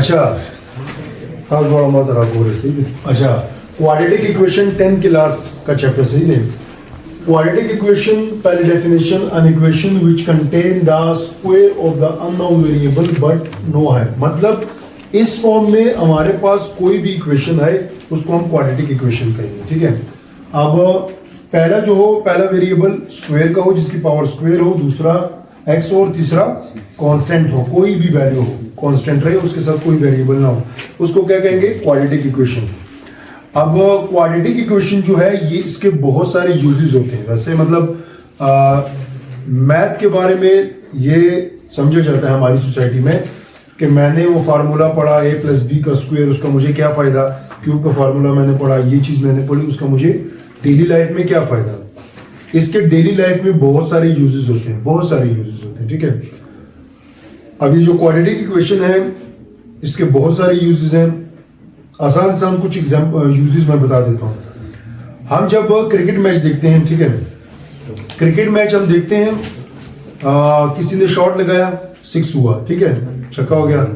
अच्छा हाँ थोड़ा मत रखो रे सही है। अच्छा क्वाड्रेटिक इक्वेशन 10 क्लास का चैप्टर सही है। क्वाड्रेटिक इक्वेशन पहली definition an equation which contain the square of the unknown variable but no है, मतलब इस फॉर्म में हमारे पास कोई भी इक्वेशन है उसको हम क्वाड्रेटिक इक्वेशन कहेंगे। ठीक है, अब पहला जो हो, पहला वेरिएबल स्क्वायर का हो जिसकी पावर स्क्वायर हो, दूसरा एक्स और तीसरा कांस्टेंट हो, कोई भी वैल्यू हो कांस्टेंट रहे, उसके साथ कोई वेरिएबल ना हो, उसको क्या कहेंगे क्वाड्रेटिक इक्वेशन। अब क्वाड्रेटिक इक्वेशन जो है ये इसके बहुत सारे यूजेस होते हैं। वैसे मतलब मैथ के बारे में ये समझा जाता है हमारी सोसाइटी में कि मैंने वो फार्मूला पढ़ा a + b का स्क्वायर, उसका मुझे क्या फायदा, क्यूब का फार्मूला मैंने पढ़ा, ये चीज मैंने पढ़ी, उसका मुझे डेली लाइफ में क्या फायदा। इसके डेली लाइफ में बहुत सारे यूजेस होते हैं, बहुत सारे यूजेस होते हैं। ठीक है, अब ये जो क्वाड्रेटिक इक्वेशन है इसके बहुत सारे यूजेस हैं। आसान से हम कुछ यूजेस मैं बता देता हूँ। हम जब क्रिकेट मैच देखते हैं, ठीक है, क्रिकेट मैच हम देखते हैं, किसी ने शॉट लगाया, 6 हुआ, ठीक है, छक्का हो गया।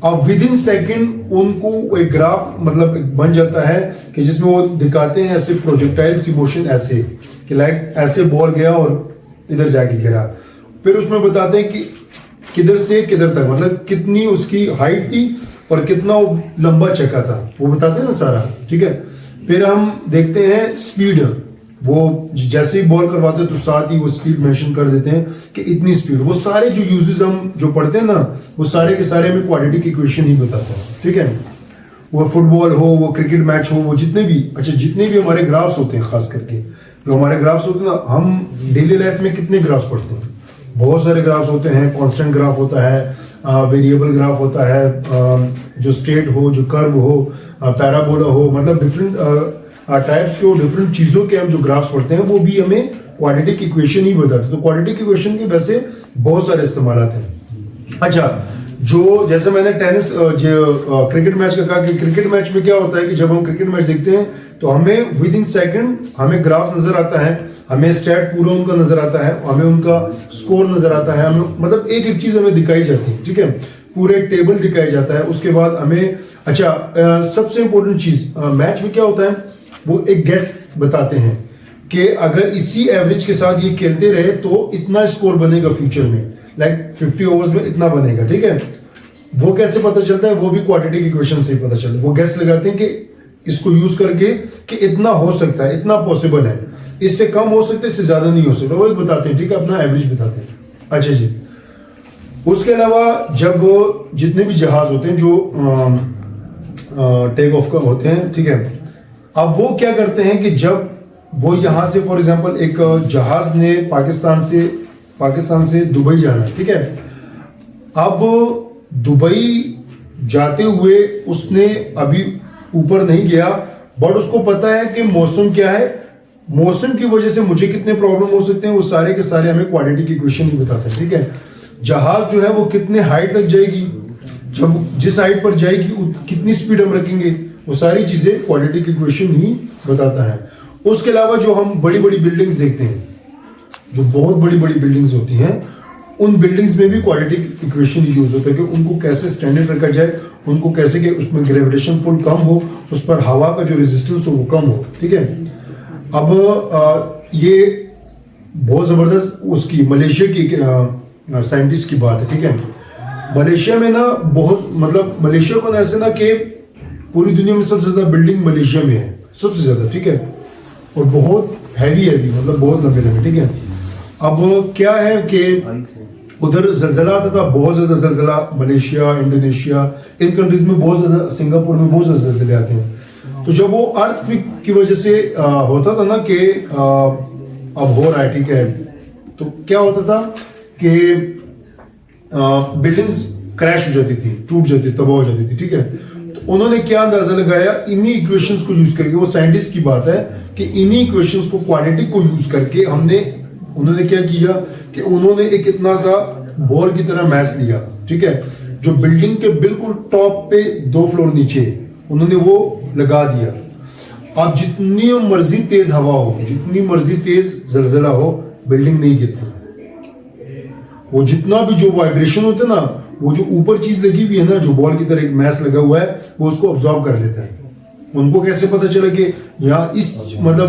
अब विद इन सेकेंड उनको एक ग्राफ मतलब बन जाता है कि जिसमें वो दिखाते हैं ऐसे प्रोजेक्टाइल्स की मोशन, ऐसे कि लाइक ऐसे बॉल गया और इधर जाके गिरा, फिर उसमें बताते हैं कि किधर से किधर तक, मतलब कितनी उसकी हाइट थी और कितना लंबा चक्का था, वो बताते हैं ना सारा। ठीक है, फिर हम देखते हैं स्पीड, वो जैसे ही बॉल करवाते हैं तो साथ ही वो स्पीड मेंशन कर देते हैं कि इतनी स्पीड। वो सारे जो यूजेस हम जो पढ़ते हैं ना वो सारे के सारे हमें क्वाड्रेटिक इक्वेशन ही बताते हैं। ठीक है, वो फुटबॉल हो, वो क्रिकेट मैच हो, वो जितने भी जितने भी हमारे ग्राफ्स होते हैं, खास करके जो हमारे ग्राफ्स होते हैं ना, हम डेली लाइफ में कितने ग्राफ्स पढ़ते हैं, बहुत सारे ग्राफ्स होते हैं। कांस्टेंट ग्राफ होता है, वेरिएबल ग्राफ होता है, जो स्ट्रेट हो, जो कर्व हो, पैराबोला हो, मतलब डिफरेंट टाइप्स के डिफरेंट चीजों के हम जो ग्राफ्स पढ़ते हैं वो भी हमें क्वाड्रेटिक इक्वेशन ही बताते हैं। तो क्वाड्रेटिक इक्वेशन के वैसे बहुत सारे इस्तेमाल हैं। अच्छा, जो जैसे मैंने टेनिस जो क्रिकेट मैच का कहा कि क्रिकेट मैच में क्या होता है कि जब हम क्रिकेट मैच देखते हैं तो हमें विद इन सेकंड हमें ग्राफ नजर आता है, हमें स्टैट पूरा उनका नजर आता है, हमें उनका स्कोर नजर आता है, हमें मतलब एक एक चीज हमें दिखाई जाती है। ठीक है, पूरे टेबल दिखाया जाता है। उसके बाद हमें सबसे इंपॉर्टेंट चीज मैच में क्या होता है, वो एक गेस बताते हैं कि अगर इसी एवरेज के साथ ये खेलते रहे तो इतना स्कोर बनेगा फ्यूचर में, लाइक 50 ओवर्स में इतना बनेगा। ठीक है, वो कैसे पता चलता है, वो भी क्वाड्रेटिक इक्वेशन से ही पता चलता है। वो गेस लगाते हैं कि इसको यूज करके कि इतना हो सकता है, इतना पॉसिबल है, इससे कम हो सकता है, इससे ज्यादा नहीं हो सकता, वो बताते हैं। ठीक है, अपना एवरेज बताते हैं। अच्छा जी, उसके अलावा जब जितने भी जहाज होते हैं जो टेक ऑफ का होते हैं, ठीक है, अब वो क्या करते हैं कि जब वो यहां से फॉर एग्जांपल एक जहाज ने पाकिस्तान से दुबई जाना है, ठीक है, अब दुबई जाते हुए उसने अभी ऊपर नहीं गया, बट उसको पता है कि मौसम क्या है, मौसम की वजह से मुझे कितने प्रॉब्लम हो सकते हैं, वो सारे के सारे हमें क्वाड्रेटिक इक्वेशन ही बताते हैं। ठीक है, जहाज जो है वो कितने हाइट तक जाएगी, जब जिस हाइट पर जाएगी कितनी स्पीड हम रखेंगे, वो सारी चीजें क्वाड्रेटिक इक्वेशन ही बताता है। उसके अलावा जो हम बड़ी बड़ी बिल्डिंग्स देखते हैं, जो बहुत बड़ी बड़ी बिल्डिंग्स होती हैं, उन बिल्डिंग्स में भी क्वाड्रेटिक इक्वेशन यूज होता है कि उनको कैसे स्टैंडर्ड रखा जाए, उनको कैसे कि उसमें ग्रेविटेशन पुल कम हो, उस पर हवा का जो रेजिस्टेंस हो वो कम हो। ठीक है, अब ये बहुत जबरदस्त उसकी मलेशिया की साइंटिस्ट की बात है। ठीक है, मलेशिया में ना बहुत मतलब मलेशिया को ऐसे ना कि पूरी दुनिया में सबसे ज्यादा बिल्डिंग मलेशिया में है, सबसे ज्यादा। ठीक है, और बहुत हैवी मतलब बहुत लंबे लंबे। ठीक है, अब क्या है कि उधर जलजला आता था, बहुत ज्यादा जलजला, मलेशिया, इंडोनेशिया, इन कंट्रीज में बहुत ज्यादा, सिंगापुर में बहुत ज्यादा जलजले आते हैं। तो जब वो अर्थक्वेक की वजह से होता था ना कि अब हो रहा है, ठीक है, तो क्या होता था कि बिल्डिंग्स क्रैश हो जाती थी, टूट जाती, तबाह हो जाती थी। ठीक है, तो उन्होंने क्या अंदाजा लगाया, इन्हीं इक्वेशंस को यूज करके, वो साइंटिस्ट की बात है कि इन्हीं इक्वेशंस को क्वाड्रेटिक को यूज करके उन्होंने क्या किया कि उन्होंने एक इतना सा बॉल की तरह मैच लिया, ठीक है, जो बिल्डिंग के बिल्कुल टॉप पे 2 फ्लोर नीचे उन्होंने वो लगा दिया। अब जितनी मर्जी तेज हवा हो, जितनी मर्जी तेज जलजला हो, बिल्डिंग नहीं गिरती। वो जितना भी जो वाइब्रेशन होते ना, वो जो ऊपर चीज लगी हुई है ना, जो बॉल की तरह एक मैस लगा हुआ है, वो उसको ऑब्जॉर्व कर लेता है। उनको कैसे पता चला कि यहाँ इस मतलब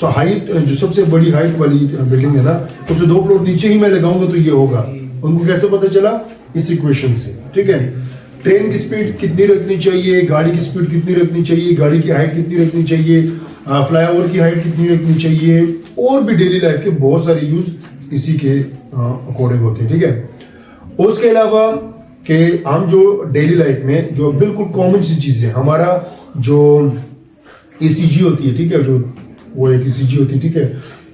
हाइट, जो सबसे बड़ी हाइट वाली बिल्डिंग है ना, उससे 2 फ्लोर नीचे ही मैं लगाऊंगा तो ये होगा। उनको कैसे पता चला? इस इक्वेशन से, ठीक है। ट्रेन की स्पीड कितनी रखनी चाहिए, गाड़ी की स्पीड कितनी रखनी चाहिए, गाड़ी की हाइट कितनी रखनी चाहिए, फ्लाईओवर की हाइट कितनी रखनी चाहिए, और भी डेली लाइफ के बहुत सारे यूज इसी के अकॉर्डिंग होते हैं, ठीक है। उसके अलावा कि हम जो डेली लाइफ में जो बिल्कुल कॉमन सी चीजें, हमारा जो ECG होती है, ठीक है, जो वो एक ECG होती है, ठीक है,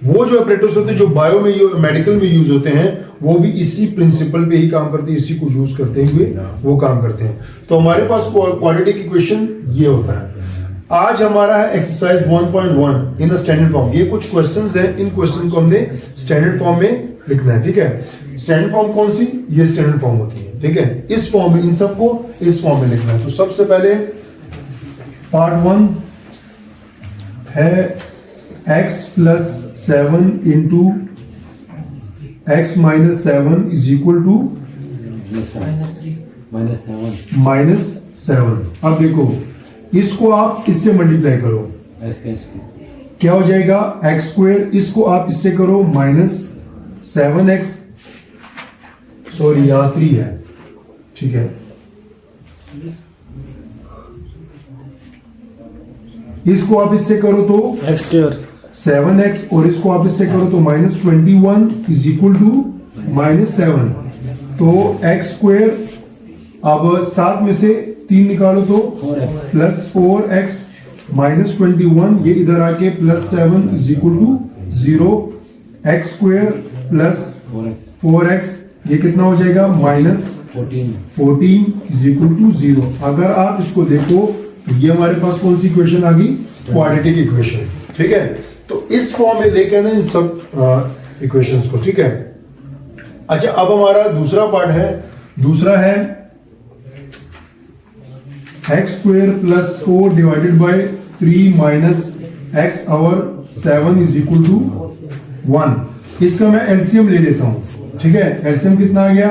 वो जो ऑपरेटर्स होते हैं जो बायो में मेडिकल में यूज होते हैं, वो भी इसी प्रिंसिपल पे ही काम करते हैं, इसी को यूज करते हुए वो काम करते हैं। तो हमारे पास क्वाड्रेटिक इक्वेशन ये होता है। आज हमारा है exercise 1.1 in the standard form. ये कुछ क्वेश्चंस हैं, इन क्वेश्चन को हमने स्टैंडर्ड फॉर्म में लिखना है, ठीक है। स्टैंडर्ड फॉर्म कौन सी? ये स्टैंडर्ड फॉर्म होती है, ठीक है। इस फॉर्म में, इन सबको इस फॉर्म में लिखना है। तो सबसे पहले पार्ट 1 है x plus 7 into x minus 7 is equal to -7। अब देखो, इसको आप इससे मल्टीप्लाई करो, क्या हो जाएगा? x square. इसको आप इससे करो -7x, सॉरी यहाँ 3 है, ठीक है। इसको आप इससे करो तो x स्क्वायर 7x, और इसको आप इससे करो तो -21 इज इक्वल टू -7। तो x स्क्वायर, अब 7 में से 3 निकालो तो प्लस 4x -21, ये इधर आके +7 is equal to 0। x square plus 4x, ये कितना हो जाएगा? -14 इज इक्वल टू 0। अगर आप इसको देखो, ये हमारे पास कौन सी इक्वेशन आ गई? क्वाड्रेटिक इक्वेशन, ठीक है। तो इस फॉर्म में लेके आना इन सब इक्वेशंस को, ठीक है। अच्छा, अब हमारा दूसरा पार्ट है, दूसरा है x square plus 4 divided by 3 minus x over 7 is equal to 1। इसका मैं एलसीएम ले लेता हूं, ठीक है। एलसीएम कितना आ गया?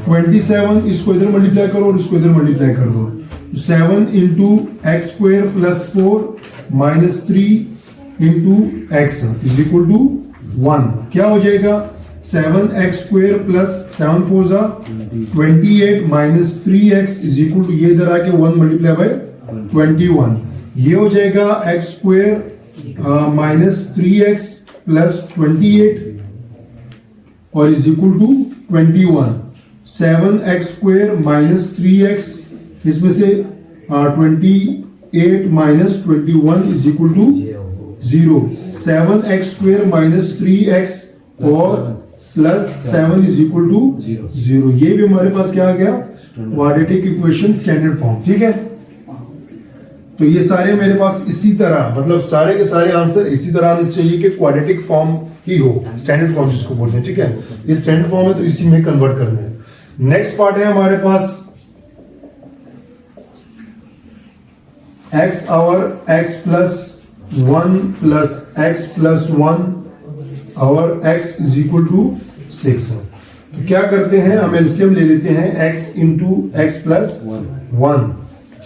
27। इसको इधर मल्टीप्लाई करो और इसको इधर मल्टीप्लाई कर दो। 7 into x square plus 4 minus 3 into x is equal to 1। क्या हो जाएगा? 7x स्क्वायर प्लस 7 4 जा 28 minus 3x is equal to, ये इधर आके 1 मल्टीप्लाई बाय 21। ये हो जाएगा x square minus 3x plus 28 और is equal to 21। 7x square minus 3x, इसमें से 28 minus 21 is equal to 0। 7x square minus 3x और प्लस 7 इज इक्वल टू 0। ये भी हमारे पास क्या आ गया? क्वाड्रेटिक इक्वेशन स्टैंडर्ड फॉर्म, ठीक है। तो ये सारे मेरे पास इसी तरह, मतलब सारे के सारे आंसर इसी तरह आने चाहिए कि क्वाड्रेटिक फॉर्म ही हो, स्टैंडर्ड फॉर्म जिसको बोलते हैं, ठीक है। ये स्टैंडर्ड फॉर्म है तो इसी में कन्वर्ट करना है। नेक्स्ट पार्ट है हमारे पास x over x plus 1 plus x plus 1 over x is equal to 6 है। तो क्या करते हैं, हम एलसीएम ले लेते हैं x इंटू एक्स प्लस 1।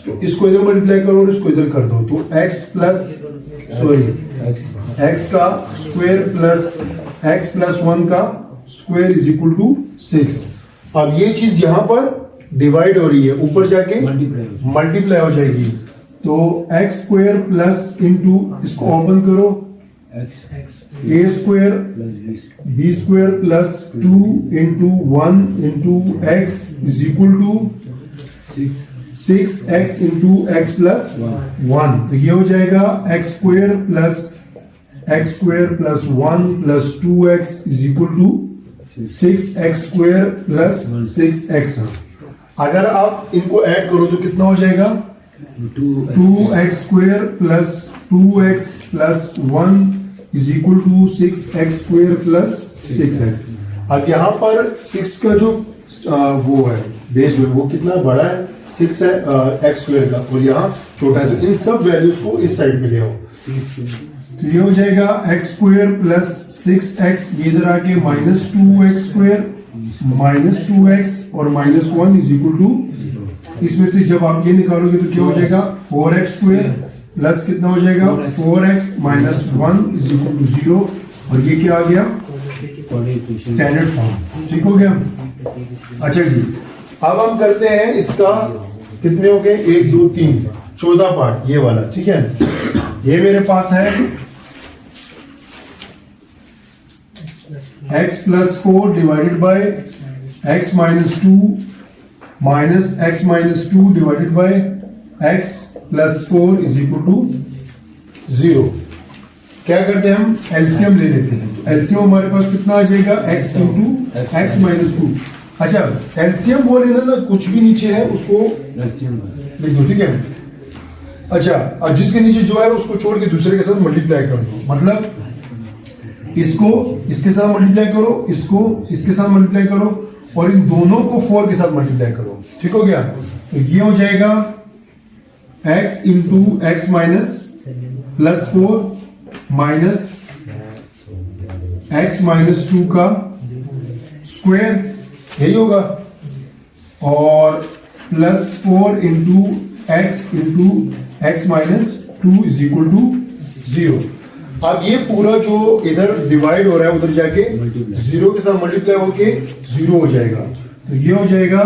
तो इसको इधर मल्टीप्लाई करो और इसको इधर कर दो, तो x प्लस x का स्क्वायर प्लस x प्लस 1 का स्क्वायर इज इक्वल टू 6। अब ये चीज यहां पर डिवाइड हो रही है, ऊपर जाके मल्टीप्लाई हो जाएगी। तो x स्क्वायर प्लस इंटू, इसको ओपन करो, a square b square plus 2 into 1 into x is equal to 6x into x plus 1। तो ये हो जाएगा x square plus 1 plus 2x is equal to 6x square plus 6x। अगर आप इनको add करो तो कितना हो जाएगा? 2x square plus 2x plus 1 is equal to 6x square plus 6x। अब यहाँ पर 6 का जो वो है बेस है वो कितना बड़ा है? 6 है x स्क्वायर का, और यहाँ छोटा है। तो इन सब वैल्यूज को इस साइड में ले आओ। तो ये हो जाएगा x स्क्वायर प्लस 6x, ये इधर आके माइनस 2x स्क्वायर -2x और -1 इज इक्वल टू, इसमें से जब आप ये निकालोगे तो क्या हो जाएगा 4x स्क्वायर प्लस कितना हो जाएगा 4x minus 1 is equal to 0, और ये क्या आ गया स्टैंडर्ड फॉर्म। ठीक हो गया। अच्छा जी, अब हम करते हैं इसका, कितने हो गए 1 2 3 14 पार्ट ये वाला। ठीक है, ये मेरे पास है x plus 4 divided by x minus 2 minus x minus 2 divided by x plus 4 is equal to 0। क्या करते हैं हम एलसीएम ले लेते हैं। एलसीएम हमारे पास कितना आ जाएगा x इंटू एक्स माइनस 2। अच्छा, एलसीएम वो लेना ना, कुछ भी नीचे है उसको लिख दो। ठीक है, अच्छा, और जिसके नीचे जो है उसको छोड़ के दूसरे के साथ मल्टीप्लाई कर दो। मतलब इसको इसके साथ मल्टीप्लाई करो, इसको इसके साथ मल्टीप्लाई करो, और इन दोनों को 4 के साथ मल्टीप्लाई करो। ठीक हो गया। तो ये हो जाएगा x into x minus plus 4 minus x minus 2 का स्क्वायर, यही होगा, और plus 4 into x minus 2 is equal to 0। अब ये पूरा जो इधर डिवाइड हो रहा है उधर जाके 0 के साथ मल्टीप्लाई होके 0 हो जाएगा। तो ये हो जाएगा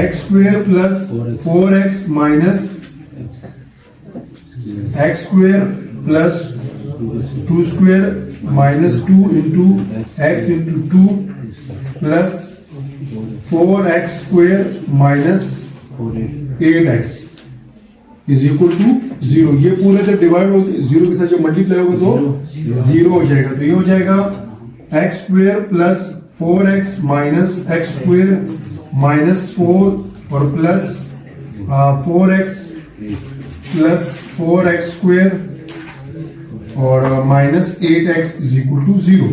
x square plus 4x minus x square plus 2 square minus 2 into x into 2 plus 4x square minus 8x is equal to 0। ये पूरे से डिवाइड हो 0 के साथ जब मल्टीप्लाई होगा तो 0 हो जाएगा। तो ये हो जाएगा x square plus 4x minus x square minus 4 और plus 4x plus 4x square और minus 8x is equal to 0।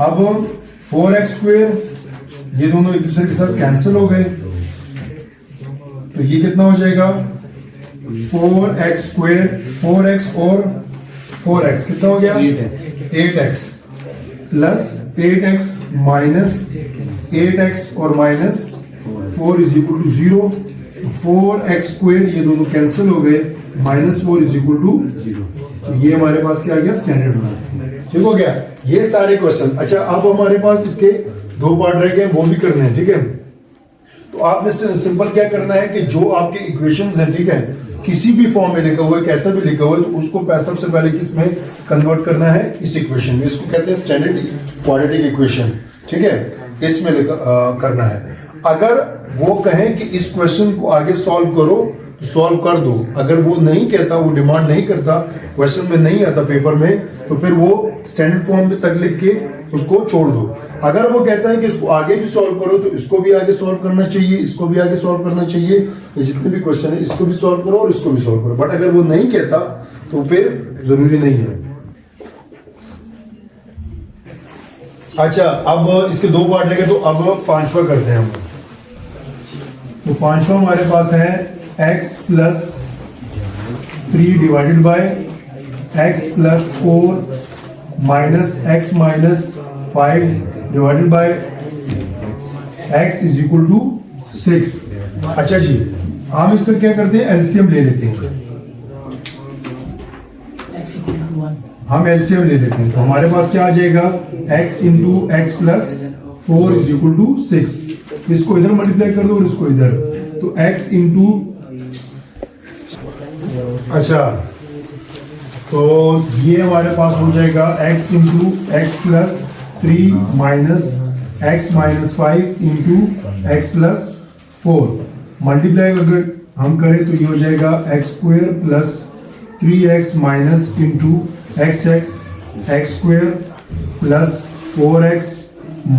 अब 4x स्क्वायर ये दोनों एक दूसरे के साथ कैंसिल हो गए, तो ये कितना हो जाएगा 4x स्क्वायर, 4x और 4x कितना हो गया 8x plus 8x minus 8x और minus 4 is equal to 0। 4x square ये दोनों कैंसिल हो गए, माइनस 4 इज इक्वल टू 0। तो ये हमारे पास क्या आ गया स्टैंडर्ड बना। ठीक हो गया ये सारे क्वेश्चन। अच्छा, अब हमारे पास इसके 2 पार्ट रह गए, वो भी करने हैं। ठीक है, तो आपने सिंपल क्या करना है कि जो आपके इक्वेशंस हैं, ठीक है, किसी भी फॉर्म में लिखा हुआ है, कैसा भी लिखा हुआ है, तो उसको सबसे पहले किसमें कन्वर्ट करना है, इस इक्वेशन में। इसको कहते हैं स्टैंडर्ड क्वाड्रेटिक इक्वेशन। ठीक है, इसमें करना है। अगर वो कहें कि इस क्वेश्चन को आगे सॉल्व करो तो सॉल्व कर दो। अगर वो नहीं कहता, वो डिमांड नहीं करता, क्वेश्चन में नहीं आता पेपर में, तो फिर वो स्टैंडर्ड फॉर्म में तक लिख के उसको छोड़ दो। अगर वो कहता है कि इसको आगे भी सॉल्व करो तो इसको भी आगे सॉल्व करना चाहिए, इसको भी आगे सॉल्व करना चाहिए, तो जितने भी क्वेश्चन है इसको भी सॉल्व करो और इसको भी सॉल्व करो। बट अगर वो नहीं कहता तो फिर जरूरी नहीं है। अच्छा, अब इसके 2 पार्ट रहेंगे, तो अब 5वां करते हैं हम। तो 5वां हमारे पास है x plus 3 divided by x plus 4 minus x minus 5 divided by x is equal to 6। अच्छा जी, हम इसका क्या करते हैं एलसीएम ले लेते हैं। हम एलसीएम ले लेते हैं, तो हमारे पास क्या आ जाएगा x into x plus 4 is equal to 6। इसको इधर मल्टीप्लाई कर दो और इसको इधर, तो x इंटू, अच्छा, तो ये हमारे पास हो जाएगा x into x plus 3 minus x minus 5 into x plus 4। Multiply अगर हम करें तो ये हो जाएगा x square plus 3x minus into x square plus 4x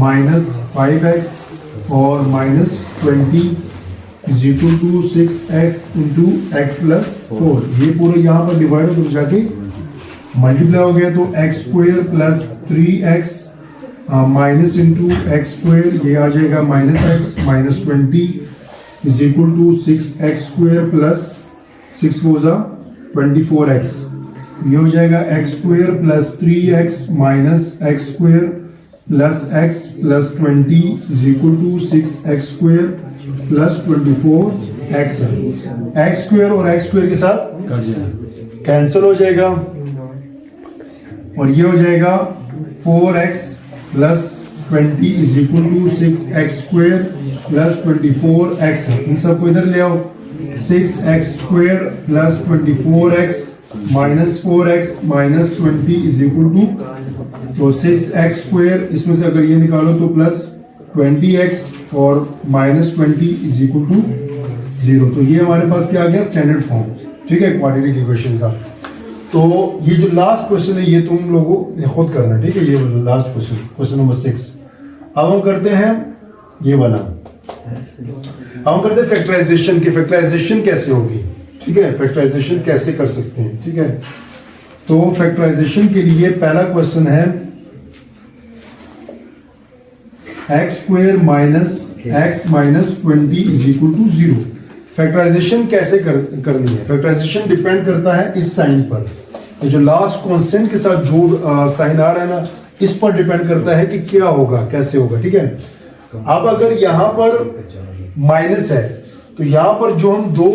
minus 5x और minus 20 is equal to 6x into x plus 4। ये पूरा यहाँ पर डिवाइड हो जाके मल्टीप्लाई हो गया, तो x square plus 3x minus into x square, ये आ जाएगा minus x minus 20 is equal to 6x square plus 6 4 24x। ये हो जाएगा x square plus 3x minus x square plus x plus 20 is equal to 6x square plus 24x है। X square और x square के साथ cancel हो जाएगा और ये हो जाएगा 4x plus 20 is equal to 6x square plus 24x है। इन सबको इधर ले आओ। 6x square plus 24x minus 4x minus 20 is equal to, तो 6x स्क्वायर इसमें से अगर ये निकालो तो प्लस 20x और माइनस 20 इज इक्वल टू 0। तो ये हमारे पास क्या आ गया, स्टैंडर्ड फॉर्म। ठीक है, क्वाड्रेटिक इक्वेशन का। तो ये जो लास्ट क्वेश्चन है ये तुम लोगों ने खुद करना है। ठीक है, ये लास्ट क्वेश्चन, क्वेश्चन नंबर 6। अब हम करते हैं ये वाला, हम करते हैं फैक्टराइजेशन की। फैक्टराइजेशन कैसे होगी, ठीक है, फैक्टराइजेशन कैसे कर सकते हैं। ठीक है, तो फैक्टराइजेशन के लिए पहला क्वेश्चन है x square minus x minus 20 is equal to 0। Factorization कैसे करनी है। फैक्टराइजेशन डिपेंड करता है इस साइन पर, ये जो लास्ट कांस्टेंट के साथ जो साइन आ रहा है ना, इस पर डिपेंड करता है कि क्या होगा, कैसे होगा। ठीक है, अब अगर यहां पर माइनस है तो यहां पर जो हम दो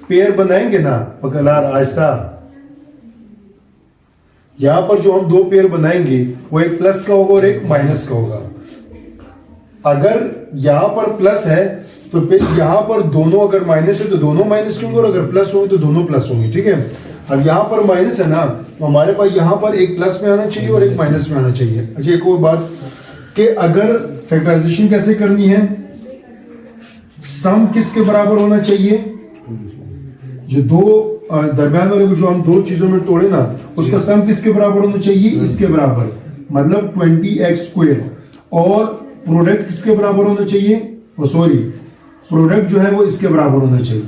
पेयर बनाएंगे ना, पकलार आहिस्ता, यहां पर जो हम दो पेयर बनाएंगे वो एक प्लस का होगा और एक माइनस का होगा। अगर यहां पर प्लस है तो फिर यहां पर दोनों अगर माइनस है तो दोनों माइनस होंगे और अगर प्लस होंगे तो दोनों प्लस होंगे। ठीक है, अब यहां पर माइनस है ना, तो हमारे पास यहां पर एक प्लस में आना चाहिए और एक माइनस में आना चाहिए। अच्छा, एक और बात कि अगर फैक्टराइजेशन कैसे करनी है, सम किसके बराबर होना चाहिए, जो दो दरम्यान वाले को जो हम दो चीजों में तोड़े ना, उसका सम किसके बराबर होना चाहिए, इसके बराबर, मतलब 20x स्क्वायर। और प्रोडक्ट किसके बराबर होना चाहिए, सॉरी, प्रोडक्ट जो है वो इसके बराबर होना चाहिए।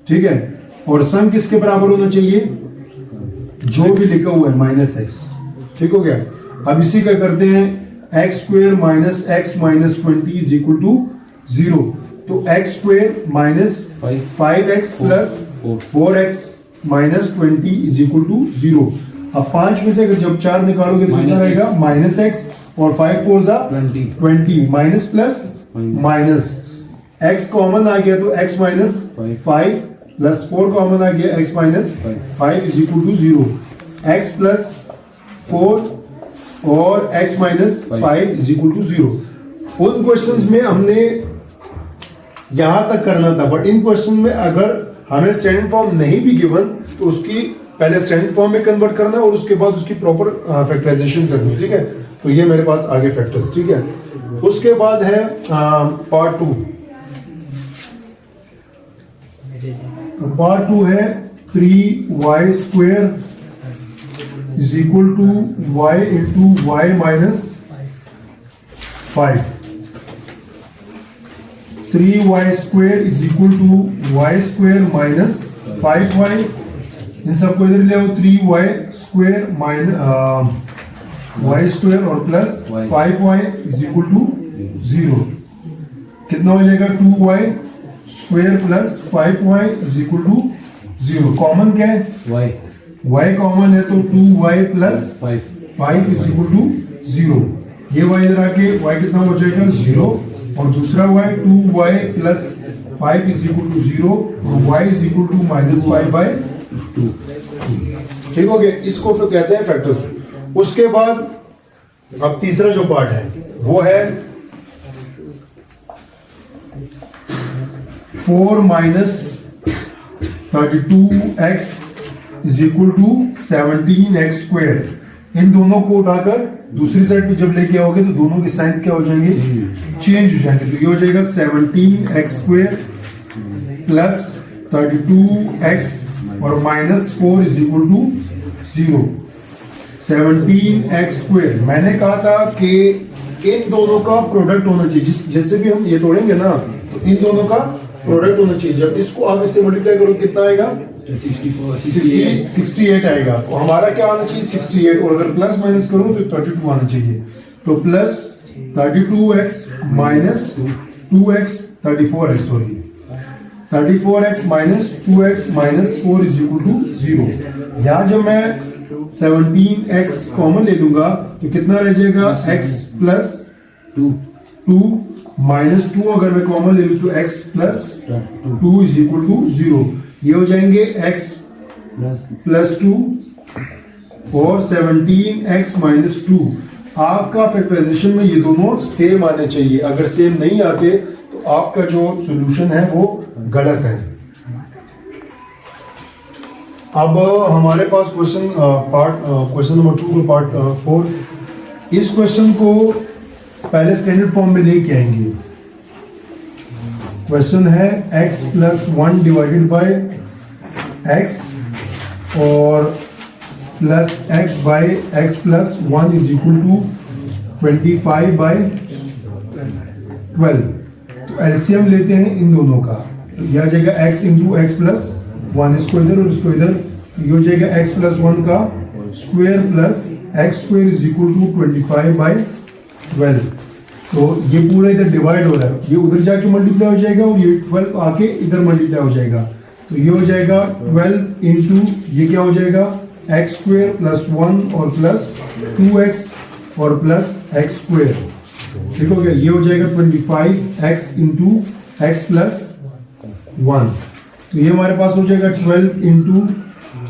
ठीक है, और सम किसके बराबर होना चाहिए, जो भी लिखा हुआ है माइनस एक्स। ठीक हो गया। अब इसी का करते हैं, x square minus x minus 20 is equal to 0। तो x square minus 5x plus 4x minus 20 is equal to 0। अब 5 में से अगर जब 4 निकालोगे तो कितना रहेगा, माइनस एक्स, और 5 4 जा 20, minus plus minus, x common आ गया तो x माइनस 5 प्लस 4 कॉमन आ गया, x minus 5 is equal to 0। x plus 4 और x minus 5 is equal to 0। उन क्वेश्चंस में हमने यहां तक करना था, बट इन क्वेश्चन में अगर हमें स्टैंडर्ड फॉर्म नहीं भी गिवन तो उसकी पहले स्टैंडर्ड फॉर्म में कन्वर्ट करना है और उसके बाद उसकी प्रॉपर फैक्टराइजेशन करनी है। ठीक है, तो ये मेरे पास आगे फैक्टर्स। ठीक है, उसके बाद है पार्ट 2। तो पार्ट 2 है 3y square is equal to y into y minus 5। 3y square is equal to y square minus 5y। इन सबको इधर ले आओ, 3y square minus y square और plus 5y is equal to 0। कितना हो जाएगा, 2y square plus 5y is equal to 0। Common क्या है, y कॉमन है, तो 2y plus 5 is equal to 0। ये y इधर आके y कितना हो जाएगा, 0, और दूसरा y 2y plus 5 is equal to 0 और y is equal to minus 5/2। ठीक हो गया, इसको फिर कहते हैं फैक्टर्स। उसके बाद अब तीसरा जो पार्ट है वो है 4 minus 32x is equal to 17x square. इन दोनों को उठाकर दूसरी साइड पे जब लेके आओगे तो दोनों के साइन क्या हो जाएंगे, चेंज हो जाएंगे। तो ये हो जाएगा 17x स्क्वायर प्लस 32x और minus 4 is equal to 0। 17x square, मैंने कहा था कि इन दोनों का प्रोडक्ट होना चाहिए। जैसे भी हम ये तोड़ेंगे ना, तो इन दोनों का प्रोडक्ट होना चाहिए। जब इसको आप इससे मल्टीप्लाई करो कितना आएगा, 68 आएगा। तो हमारा क्या आना चाहिए, 68, और अगर प्लस माइनस करो तो 32 आना चाहिए। तो plus 32x minus 2x 34x, sorry 34x minus 2x minus 4 is equal to 0। यहाँ जब मैं 17x कॉमन ले लूंगा तो कितना रह जाएगा x प्लस 2 माइनस 2 अगर मैं कॉमन ले लूं तो x plus 2 is equal to 0। ये हो जाएंगे x प्लस 2 और 17x माइनस 2। आपका फैक्टराइजेशन में ये दोनों सेम आने चाहिए, अगर सेम नहीं आते तो आपका जो सॉल्यूशन है वो गलत है। अब हमारे पास क्वेश्चन नंबर 2 पार्ट 4। इस क्वेश्चन को पहले स्टैंडर्ड फॉर्म में लेके आएंगे। क्वेश्चन है x plus 1 divided by x और plus x by x plus 1 is equal to 25 by 12। तो एलसीएम लेते हैं इन दोनों का, तो यह आ जाएगा x इंटू एक्स प्लस 1, इसको इधर और इसको इधर, ये हो जाएगा x प्लस 1 का square plus X square is equal to 25 by 12। तो ये पूरा इधर डिवाइड हो रहा है, ये उधर जाके मल्टीप्लाई हो जाएगा और ये 12 आके इधर मल्टीप्लाई हो जाएगा। तो ये हो जाएगा 12 इंटू ये क्या हो जाएगा एक्स स्क्वायर प्लस 1 और प्लस 2x और प्लस एक्स स्क्वायर। ठीक हो गया, ये हो जाएगा 25x इंटू एक्स प्लस 1। तो ये हमारे पास हो जाएगा 12 इंटू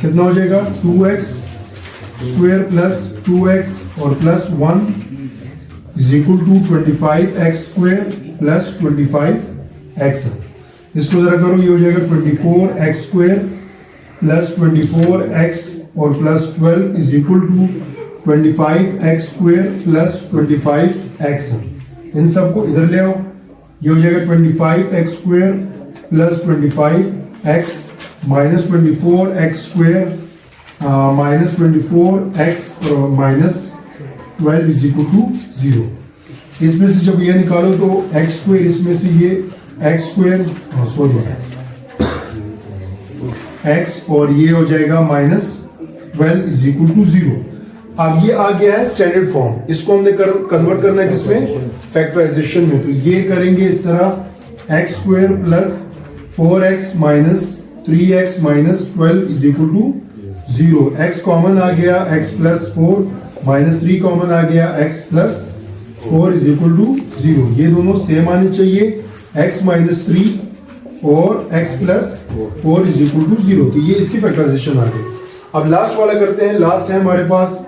कितना हो जाएगा 2x स्क्वायर प्लस 2x और plus 1 is equal to 25x square plus 25x। इसको जरा करो, ये हो जाएगा 24x स्क्वायर प्लस 24x और plus 12 is equal to 25x square plus 25x। इन सबको इधर ले आओ, ये हो जाएगा 25x square plus 25x minus 24x square minus 24x और माइनस 12 इज इक्वल टू 0। इसमें से जब ये निकालो तो x स्क्वायर, इसमें से ये x स्क्वायर x और ये हो जाएगा माइनस 12 इज इक्वल टू 0। अब ये आ गया है स्टैंडर्ड फॉर्म, इसको हमने कन्वर्ट करना है किसमें, फैक्टराइजेशन में। तो ये करेंगे इस तरह x square plus 4x minus 3x minus 12 is equal to 0। x common आ गया, x प्लस 4 माइनस 3 कॉमन आ गया, x plus 4 is equal to 0। ये दोनों सेम आने चाहिए, x माइनस 3 और x plus 4 is equal to 0। तो ये इसकी फैक्टराइजेशन आ गई। अब लास्ट वाला करते हैं। लास्ट है हमारे पास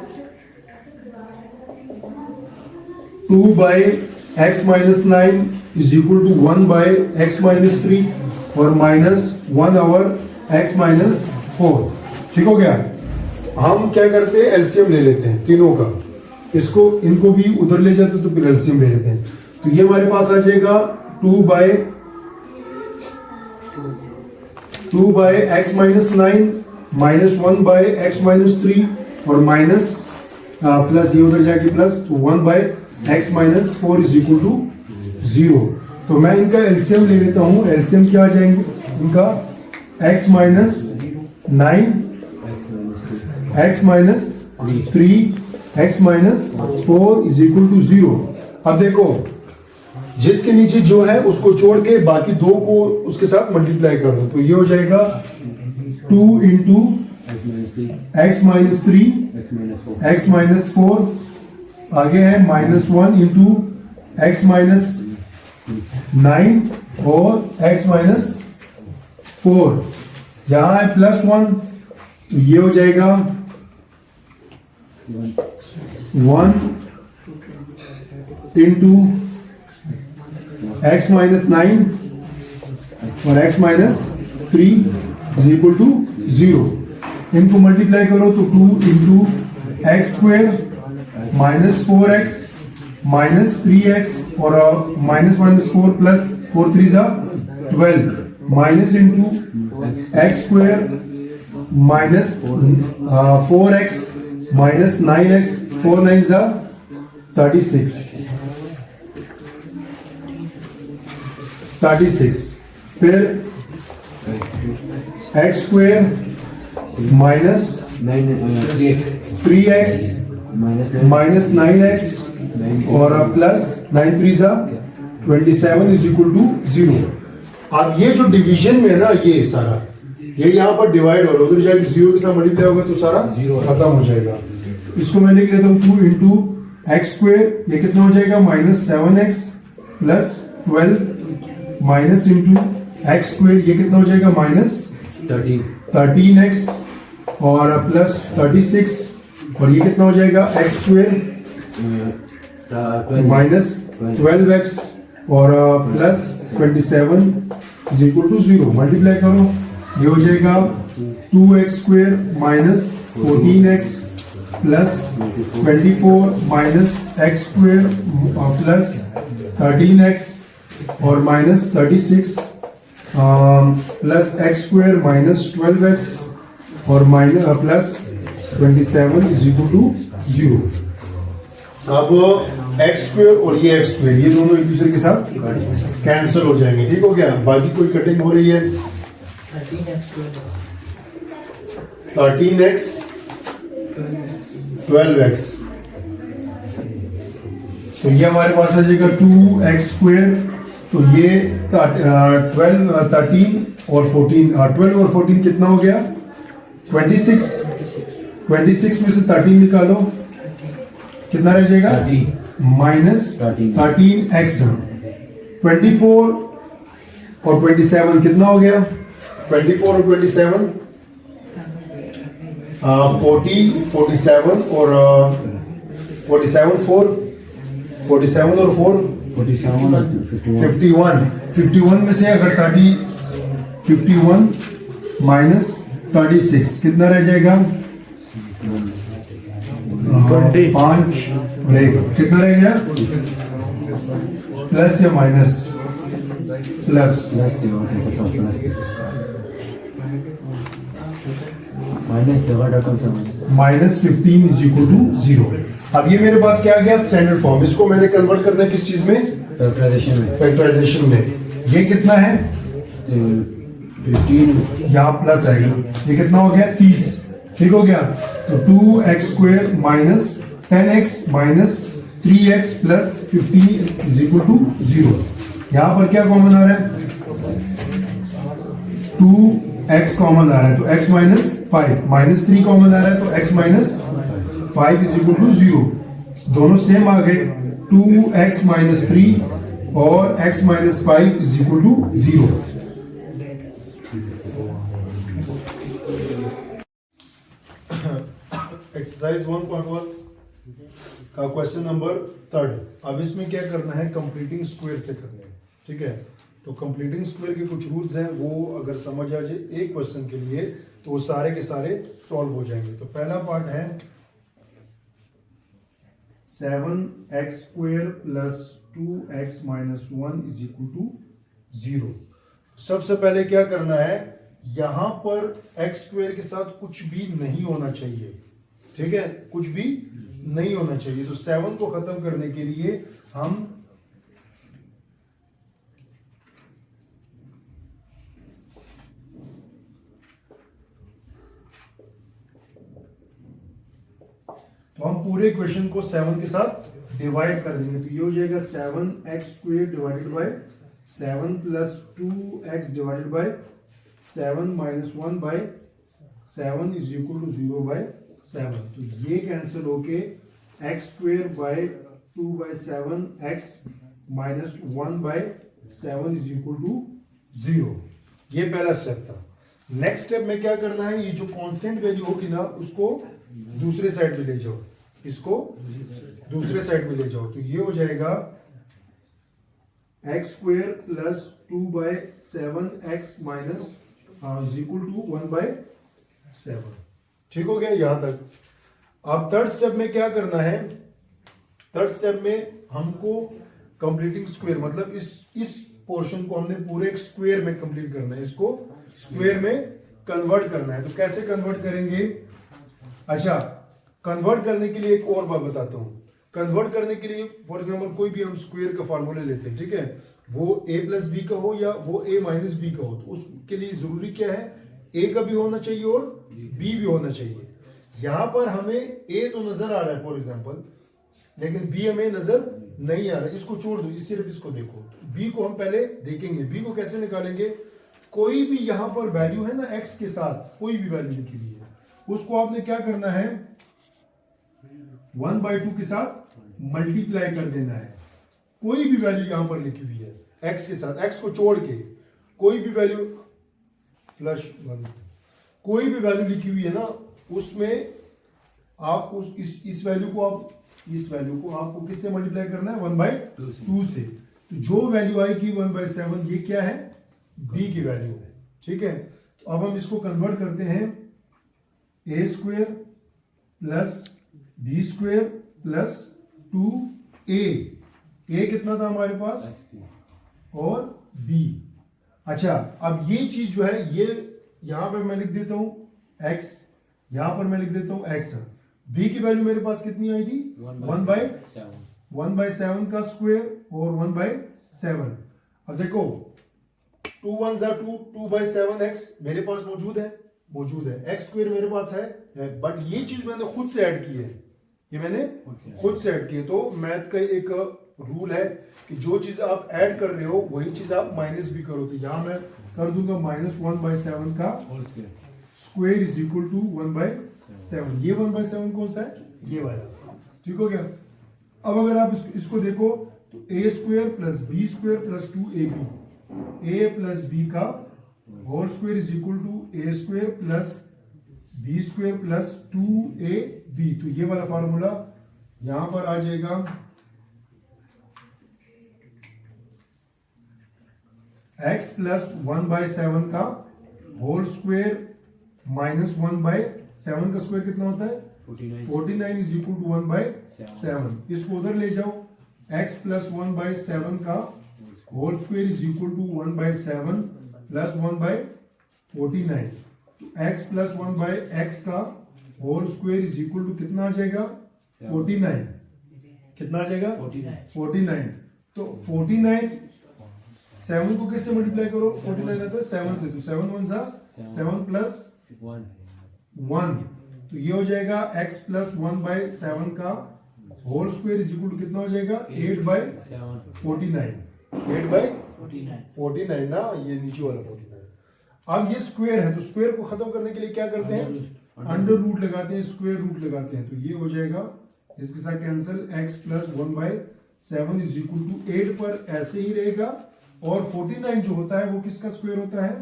2 by X minus 9 is equal to 1 by X minus 3 और माइनस 1 ओवर एक्स माइनस 4। ठीक हो गया। हम क्या करते हैं, एलसीएम ले लेते हैं तीनों का, इसको इनको भी उधर ले जाते तो फिर एलसीएम ले लेते हैं। तो ये हमारे पास आ जाएगा 2 by X minus 9 minus 1 by X minus 3 और माइनस प्लस ये उधर जाके प्लस, तो 1 by X minus 4 is equal to 0। तो मैं इनका एलसीएम ले लेता हूं। एलसीएम क्या आ जाएंगे इनका, X minus 9 X minus 3 X minus 4 is equal to 0। अब देखो, जिसके नीचे जो है उसको छोड़ के बाकी दो को उसके साथ मल्टीप्लाई कर दो। तो ये हो जाएगा 2 into x minus 3 X minus 4, आगे है माइनस 1 इंटू एक्स माइनस 9 और एक्स माइनस 4, यहां है प्लस 1, तो ये हो जाएगा 1 इंटू एक्स माइनस 9 और X minus 3 is equal to 0। इनको मल्टीप्लाई करो तो 2 into x square minus 4x minus 3x और माइनस माइनस 4 प्लस 4 3 जा 12 minus into x square minus 4x minus 9x 4 9 जा 36। फिर x square minus 3x minus 9x और plus 9 3 जा 27 is equal to 0। अब ये जो डिवीजन में है ना, ये सारा ये यहाँ पर डिवाइड हो रहा है, उधर जाके 0 के साथ मल्टीप्लाई होगा तो सारा खत्म हो जाएगा। इसको मैं लिख लेता हूँ 2 इंटू एक्स स्क्वेयर, ये कितना हो जाएगा -7x plus 12 minus into x square, ये कितना हो जाएगा -13x और प्लस 36 और ये कितना हो जाएगा एक्स स्क्वेयर -12x और plus 27 is equal to 0। Multiply करो, ये हो जाएगा 2x square minus 14x plus 24 minus X square plus 13x और minus 36 plus X square minus 12x और minus plus 27 is equal to 0। अब एक्स स्क्वेयर और ये एक्स स्क्वेयर ये दोनों एक दूसरे के साथ कैंसिल हो जाएंगे, ठीक हो गया। बाकी कोई कटिंग हो रही है 13x 12x, तो ये हमारे पास आ जाएगा 2x स्क्वेयर, तो ये 13 और 14 12 और 14 कितना हो गया 26 में से 13 निकालो कितना रह जाएगा -13x। 24 और 27 कितना हो गया 24 और 27 40 47 और 47 4 47 और 4 51 में से अगर 51 माइनस 36 कितना रह जाएगा 5 कितना रह गया प्लस या minus plus -15 is equal to 0। अब ये मेरे पास क्या आ गया स्टैंडर्ड फॉर्म, इसको मैंने कन्वर्ट करना है किस चीज में फैक्टराइजेशन में। ये कितना है 15 यहाँ प्लस आएगा, ये कितना हो गया 30, ठीक हो गया। तो 2x square minus 10x minus 3x plus 15 is equal to 0। यहाँ पर क्या कॉमन आ रहा है 2x कॉमन आ रहा है तो x माइनस 5 माइनस 3 कॉमन आ रहा है तो x minus 5 is equal to 0। दोनों सेम आ गए 2x माइनस 3 और x minus 5 is equal to 0। Exercise 1.1 का क्वेश्चन नंबर 3। अब इसमें क्या करना है कंप्लीटिंग स्क्वायर से करना है, ठीक है। तो कंप्लीटिंग स्क्वायर के कुछ रूल्स हैं, वो अगर समझ आ जाए एक क्वेश्चन के लिए तो वो सारे के सारे सॉल्व हो जाएंगे। तो पहला पार्ट है 7x square plus 2x minus 1 is equal to 0। सबसे पहले क्या करना है, यहां पर x स्क्वायर के साथ कुछ भी नहीं होना चाहिए, ठीक है, कुछ भी नहीं होना चाहिए। तो 7 को खत्म करने के लिए हम पूरे इक्वेशन को 7 के साथ डिवाइड कर देंगे। तो ये हो जाएगा 7x square divided by 7 plus 2x divided by 7 minus 1 by 7 is equal to 0 by 7। तो ये कैंसिल होके x square by 2 by 7 x minus 1 by 7 is equal to 0। ये पहला स्टेप था। नेक्स्ट स्टेप में क्या करना है, ये जो कांस्टेंट वैल्यू होगी ना उसको दूसरे साइड में ले जाओ, इसको दूसरे साइड में ले जाओ। तो ये हो जाएगा X square plus 2 by 7x minus is equal to 1 by 7। ठीक हो गया यहां तक। अब थर्ड स्टेप में क्या करना है, थर्ड स्टेप में हमको कंप्लीटिंग स्क्वायर मतलब इस पोर्शन को हमने पूरे एक स्क्वायर में कंप्लीट करना है, इसको स्क्वायर में कन्वर्ट करना है। तो कैसे कन्वर्ट करेंगे, अच्छा कन्वर्ट करने के लिए एक और बात बताता हूं। कन्वर्ट करने के लिए फॉर एग्जांपल कोई भी हम स्क्वायर का फार्मूला लेते हैं, ठीक है, वो a प्लस बी का हो या वो a माइनस बी का हो, तो उसके लिए जरूरी क्या है, a का भी होना चाहिए और b भी होना चाहिए। यहां पर हमें a तो नजर आ रहा है फॉर एग्जांपल, लेकिन b हमें नजर नहीं आ रहा है। इसको छोड़ दो, सिर्फ इसको देखो। b को हम पहले देखेंगे, b को कैसे निकालेंगे, कोई भी यहां पर वैल्यू है ना x के साथ कोई भी वैल्यू लिखी हुई है, उसको आपने क्या करना है 1/2 के साथ मल्टीप्लाई कर देना है। कोई भी वैल्यू यहां पर लिखी हुई है x के साथ, x को छोड़ के कोई भी वैल्यू फ्लश कोई भी वैल्यू लिखी हुई है ना, उसमें आप इस वैल्यू को आपको किससे मल्टीप्लाई करना है 1/2 से। तो जो वैल्यू आएगी 1/7 ये क्या है b की वैल्यू, ठीक है। तो अब हम इसको कन्वर्ट करते हैं a² plus b² plus 2a। a कितना था हमारे पास और b। अच्छा, अब ये चीज जो है ये यहां पर मैं लिख देता हूं x, यहां पर मैं लिख देता हूं x। b की वैल्यू मेरे पास कितनी आई थी 1/7 का स्क्वायर और 1/7। अब देखो 2 1 2 2/7x मेरे पास मौजूद है x स्क्वायर मेरे पास है, बट ये चीज मैंने खुद से ऐड की है, ये मैंने खुद से ऐड की है। तो मैथ का एक रूल है कि जो चीज आप ऐड कर रहे हो वही चीज आप माइनस भी करो। तो यहां मैं कर दूंगा -1/7 का स्क्वायर इज इक्वल टू 1/7। ये 1/7 कौन सा है, ये वाला, ठीक हो गया। अब अगर आप इसको देखो तो a² plus b² plus 2ab, a plus b का whole square is equal to a² plus b² plus 2ab। तो ये वाला फार्मूला यहां पर आ जाएगा x प्लस 1/7 का होल स्क्वायर माइनस 1/7 का स्क्वायर कितना होता है 49 इज इक्वल टू 1/7। इसको उधर ले जाओ, x प्लस 1/7 का whole square is equal to 1/7 plus 1/49। तो x प्लस 1/x का whole square is equal to कितना आ जाएगा 49। कितना आ जाएगा 49। तो 49 7 को किससे मल्टीप्लाई करो 49 आता है 7 से, तो 7 1 सा 7 प्लस 1। तो ये हो जाएगा x प्लस 1/7 का whole square is equal to कितना हो जाएगा 8/49। 8/49 ना, ये नीचे वाला 49। अब ये स्क्वायर है तो स्क्वायर को खत्म करने के लिए क्या करते हैं अंडर रूट लगाते हैं, स्क्वायर रूट लगाते हैं। तो ये हो जाएगा इसके साथ cancel, x plus 1/7 is equal to 8 पर ऐसे ही रहेगा, और 49 जो होता है वो किसका स्क्वायर होता है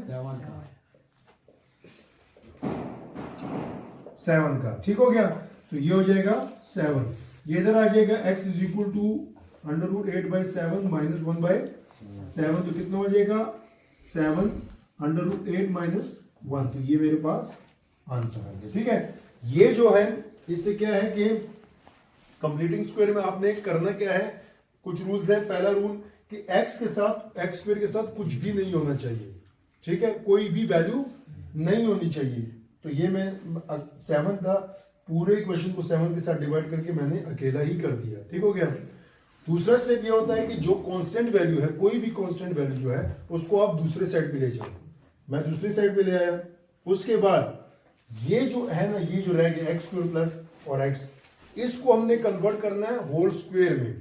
7 का, ठीक हो गया। तो ये हो जाएगा 7, ये इधर आ जाएगा x is equal to under root 8/7 minus 1/7। तो कितना हो जाएगा 7 अंडर रूट 8 माइनस 1। तो ये मेरे पास आंसर आ गया, ठीक है। ये जो है इससे क्या है कि कंप्लीटिंग स्क्वायर में आपने करना क्या है, कुछ रूल्स है। पहला रूल कि x के साथ x स्क्वायर के साथ कुछ भी नहीं होना चाहिए, ठीक है, कोई भी वैल्यू नहीं होनी चाहिए। तो ये मैं 7 था, पूरे इक्वेशन को 7 के साथ डिवाइड करके मैंने अकेला ही कर दिया, ठीक हो गया। दूसरा स्टेप ये होता है कि जो कांस्टेंट वैल्यू है, कोई भी कांस्टेंट वैल्यू जो है उसको आप दूसरे साइड पे ले जाओ। मैं दूसरी साइड पे ले आया, उसके बाद ये जो है ना, ये जो रह गया x स्क्वायर प्लस और x, इसको हमने कन्वर्ट करना है होल स्क्वायर में।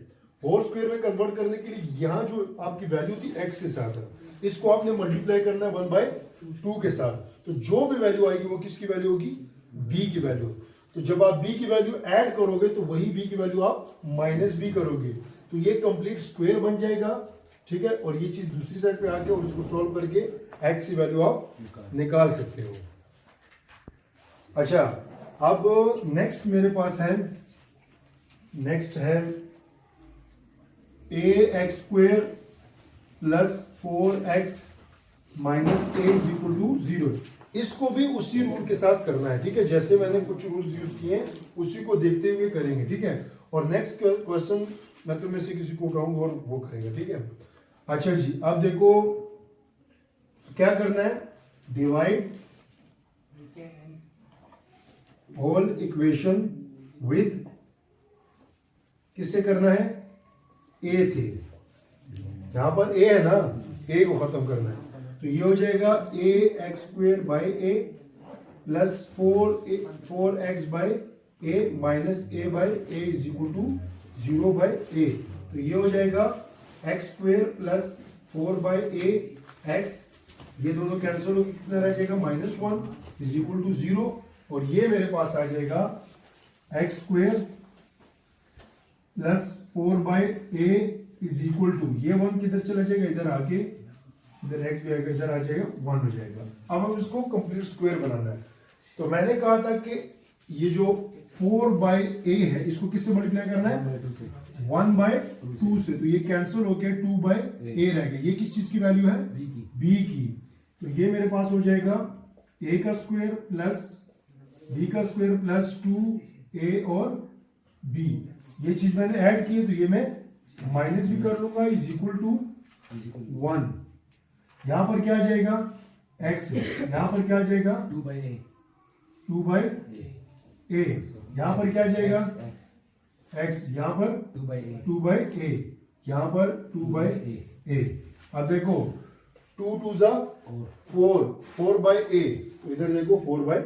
होल स्क्वायर में कन्वर्ट करने के लिए यहाँ जो आपकी वैल्यू थी x के साथ, इसको आपने मल्टीप्लाई करना है 1/2 के साथ। तो जो भी वैल्यू आएगी वो किसकी वैल्यू होगी b की वैल्यू। तो जब आप b की वैल्यू ऐड करोगे तो वही b की वैल्यू आप माइनस भी करोगे, तो ये कंप्लीट स्क्वायर बन जाएगा, ठीक है। और ये चीज दूसरी साइड पे आके और इसको सॉल्व करके x की वैल्यू आप निकाल सकते हो। अच्छा, अब नेक्स्ट मेरे पास है, नेक्स्ट है ax² plus 4x minus a is equal to 0। इसको भी उसी रूल के साथ करना है, ठीक है। जैसे मैंने कुछ रूल्स यूज किए हैं उसी को देखते हुए करेंगे, ठीक है। और नेक्स्ट क्वेश्चन मैं तो में से किसी को उठाऊंगा और वो करेगा, ठीक है। अच्छा जी, अब देखो क्या करना है, डिवाइड होल इक्वेशन विद, किससे करना है a से। यहां पर a है ना, a को खत्म करना है। तो ये हो जाएगा ax² by a plus 4x by a minus a by a is equal to 0 by a। तो ये हो जाएगा x² plus 4 by a x ये दोनों कैंसिल हो कितना रह जाएगा -1 इज इक्वल टू 0 और ये मेरे पास आ जाएगा X square plus 4/a is equal to ये 1 किधर चला जाएगा इधर आके इधर x भी आएगा इधर आ जाएगा 1 हो जाएगा। अब हम इसको कंप्लीट स्क्वायर बनाना है तो मैंने कहा था कि ये जो 4/a है इसको किससे मल्टीप्लाई करना है 1/2 से तो ये कैंसिल होके 2/a रह गया। ये किस चीज की वैल्यू है b की तो ये मेरे पास हो जाएगा a का स्क्वायर प्लस b का स्क्वायर प्लस 2a और b। ये चीज मैंने ऐड की है तो ये मैं माइनस भी कर लूंगा इज इक्वल टू 1। यहां पर क्या आ जाएगा x यहां पर क्या आ जाएगा 2/a यहां पर क्या आ जाएगा x यहां पर 2/a यहां पर 2/a। अब देखो 2 2 जा 4/a तो इधर देखो 4/a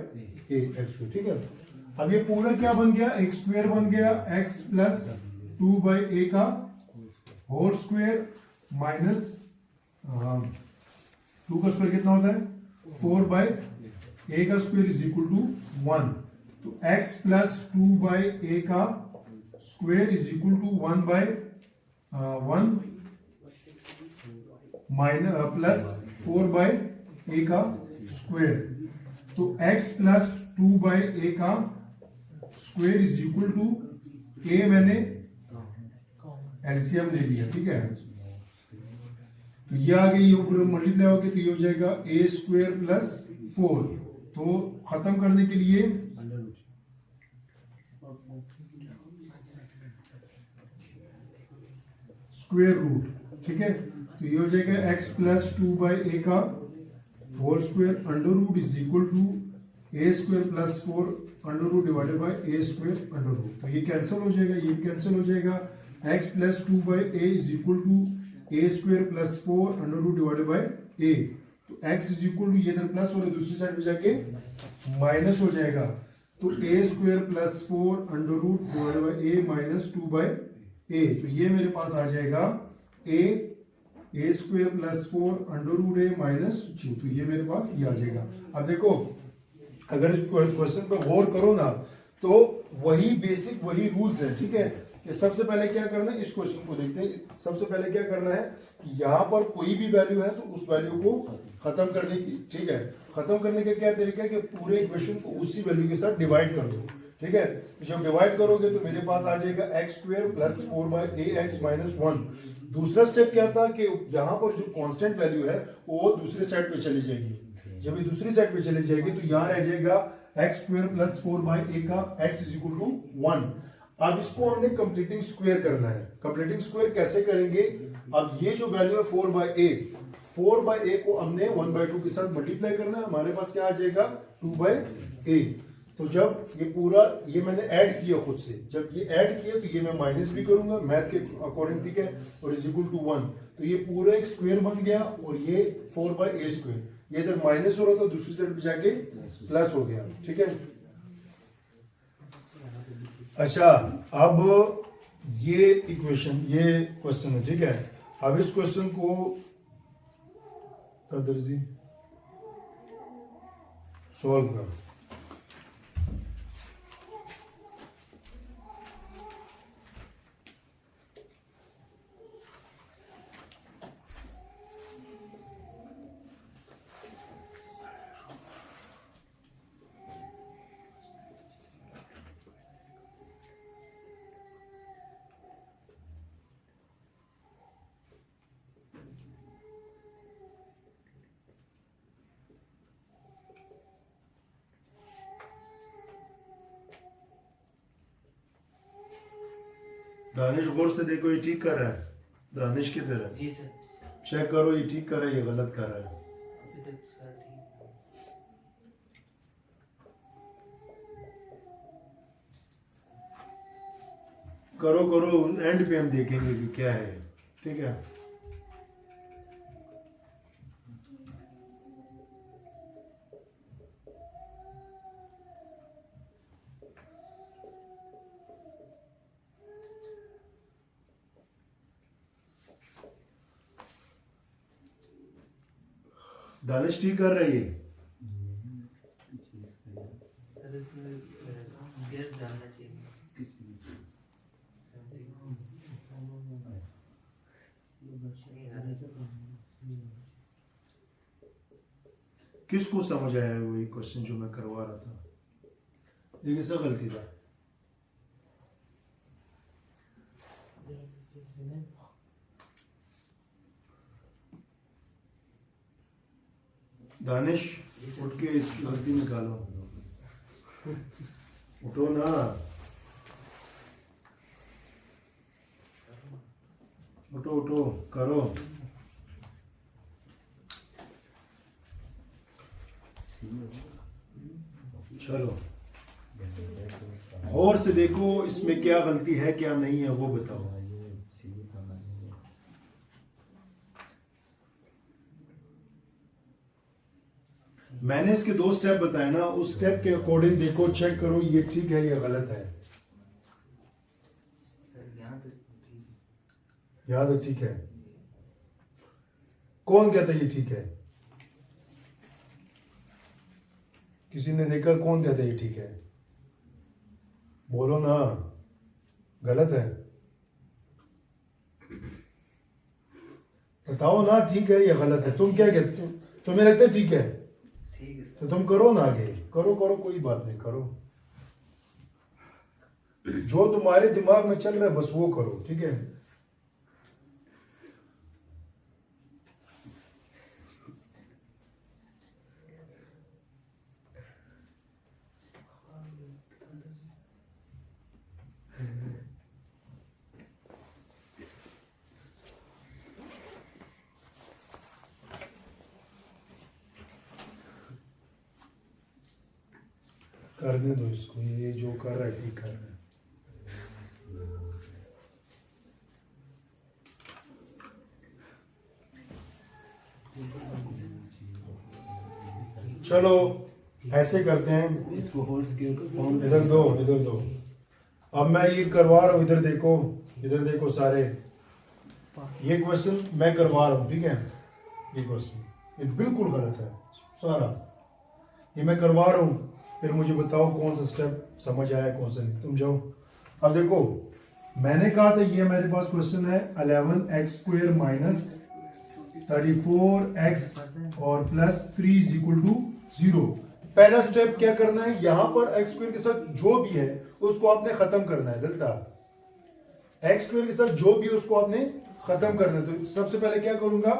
x को ठीक है। अब ये पूरा क्या बन गया एक स्क्वायर बन गया x प्लस 2/a का होल स्क्वायर माइनस 2 का स्क्वायर कितना होता है 4/a का स्क्वायर इज इक्वल टू 1 तो x प्लस 2/a का square is equal to 1/1 minus plus 4/a का स्क्वायर तो x प्लस 2/a का square is equal to a मैंने एलसीएम ले लिया ठीक है तो ये आ गई ये ऊपर मल्टीप्लाई हो गया तो ये हो जाएगा a स्क्वायर प्लस 4 तो खत्म करने के लिए स्क्वायर रूट ठीक है तो ये हो जाएगा x प्लस 2/a का whole square under root is equal to a square plus 4 under root divided by a square under root तो ये कैंसिल हो जाएगा ये कैंसिल हो जाएगा x plus 2/a is equal to a square plus 4 under root divided by a तो x is equal to ये इधर प्लस और दूसरी साइड पे जाके माइनस हो जाएगा तो a square plus 4 under root divided by a minus 2/a तो ये मेरे पास आ जाएगा a square plus 4 under root a minus 2 तो ये मेरे पास ये आ जाएगा। अब देखो अगर इस क्वेश्चन पे गौर करो ना तो वही बेसिक वही रूल्स है ठीक है कि सबसे पहले क्या करना है इस क्वेश्चन को देखते हैं। सबसे पहले क्या करना है कि यहाँ पर कोई भी वैल्यू है तो उस वैल्यू को खत्म करने की ठीक है खत्म करने का क्या तरीका है कि पूरे इक्वेशन को उसी वैल्यू के साथ डिवाइड कर दो ठीक है। जब डिवाइड करोगे तो मेरे पास आ जाएगा x square plus 4/ax minus 1। दूसरा स्टेप क्या था कि यहाँ पर जो कांस्टेंट वैल्यू है वो दूसरे साइड पे चली जाएगी। जब ये दूसरी साइड पे चली जाएगी तो यहाँ रह जाएगा एक्स स्क्वायर प्लस 4/a का x इज इक्वल टू 1। अब इसको हमने कंप्लीटिंग स्क्वायर करना है। कंप्लीटिंग स्क्वायर कैसे करेंगे अब ये जो वैल्यू है 4/a को हमने 1/2 के साथ मल्टीप्लाई करना है हमारे पास क्या आ जाएगा 2/a। तो जब ये पूरा ये मैंने ऐड किया खुद से जब ये ऐड किया तो ये मैं माइनस भी करूंगा मैथ के अकॉर्डिंग ठीक है और इज इक्वल टू 1 तो ये पूरा एक स्क्वायर बन गया और ये 4/a स्क्वायर ये इधर माइनस हो रहा था दूसरी साइड पे जाके प्लस हो गया ठीक है। अच्छा अब ये इक्वेशन ये क्वेश्चन है ठीक है। अब इस क्वेश्चन को दर्जी सॉल्व कर दानिश गौर से देखो ये ठीक कर रहा है दानिश किधर है जी सर चेक करो ये ठीक कर रहा है ये गलत कर रहा है। करो करो एंड पे हम देखेंगे कि क्या है ठीक है। दानिश ठीक कर रही है। सर इसमें स्केयर डालना चाहिए किसी भी चीज। किसको समझ आया वही क्वेश्चन जो मैं करवा रहा था? ये किसका गलती था? दानिश उठ के इसकी गलती निकालो। उठो ना। उठो उठो करो। चलो और से देखो इसमें क्या गलती है क्या नहीं है वो बताओ। मैंने इसके 2 स्टेप बताए ना, उस स्टेप के अकॉर्डिंग देखो, चेक करो ये ठीक है या गलत है। सर यहाँ तो ठीक है। यहाँ तो ठीक है। कौन कहता है ये ठीक है? किसी ने देखा? कौन कहता है ये ठीक है? बोलो ना। गलत है? बताओ ना ठीक है या गलत है। तुम क्या कहते हो? तुम्हें लगता है ठीक है? ठीक है सर। तो तुम करो ना आगे। करो करो कोई बात नहीं, करो जो तुम्हारे दिमाग में चल रहा है बस वो करो, ठीक है? करने दो इसको, ये जो कर रहा है ठीक कर रहा है। चलो ऐसे करते हैं, इसको होल स्केयर को फॉर्म इधर दो, इधर दो। अब मैं ये करवा रहा हूँ, इधर देखो, इधर देखो सारे। ये क्वेश्चन मैं करवा रहा हूँ, ठीक है? ये क्वेश्चन ये बिल्कुल गलत है सारा। ये मैं करवा रहा हूँ, फिर मुझे बताओ कौन सा स्टेप समझ आया कौन सा नहीं। तुम जाओ। अब देखो मैंने कहा था ये मेरे पास क्वेश्चन है 11x² माइनस 34x और प्लस 3 इज इक्वल टू 0। पहला स्टेप क्या करना है, यहां पर x² के साथ जो भी है उसको आपने खत्म करना है। डेल्टा x² के साथ जो भी है उसको आपने खत्म करना है। तो सबसे पहले क्या करूंगा,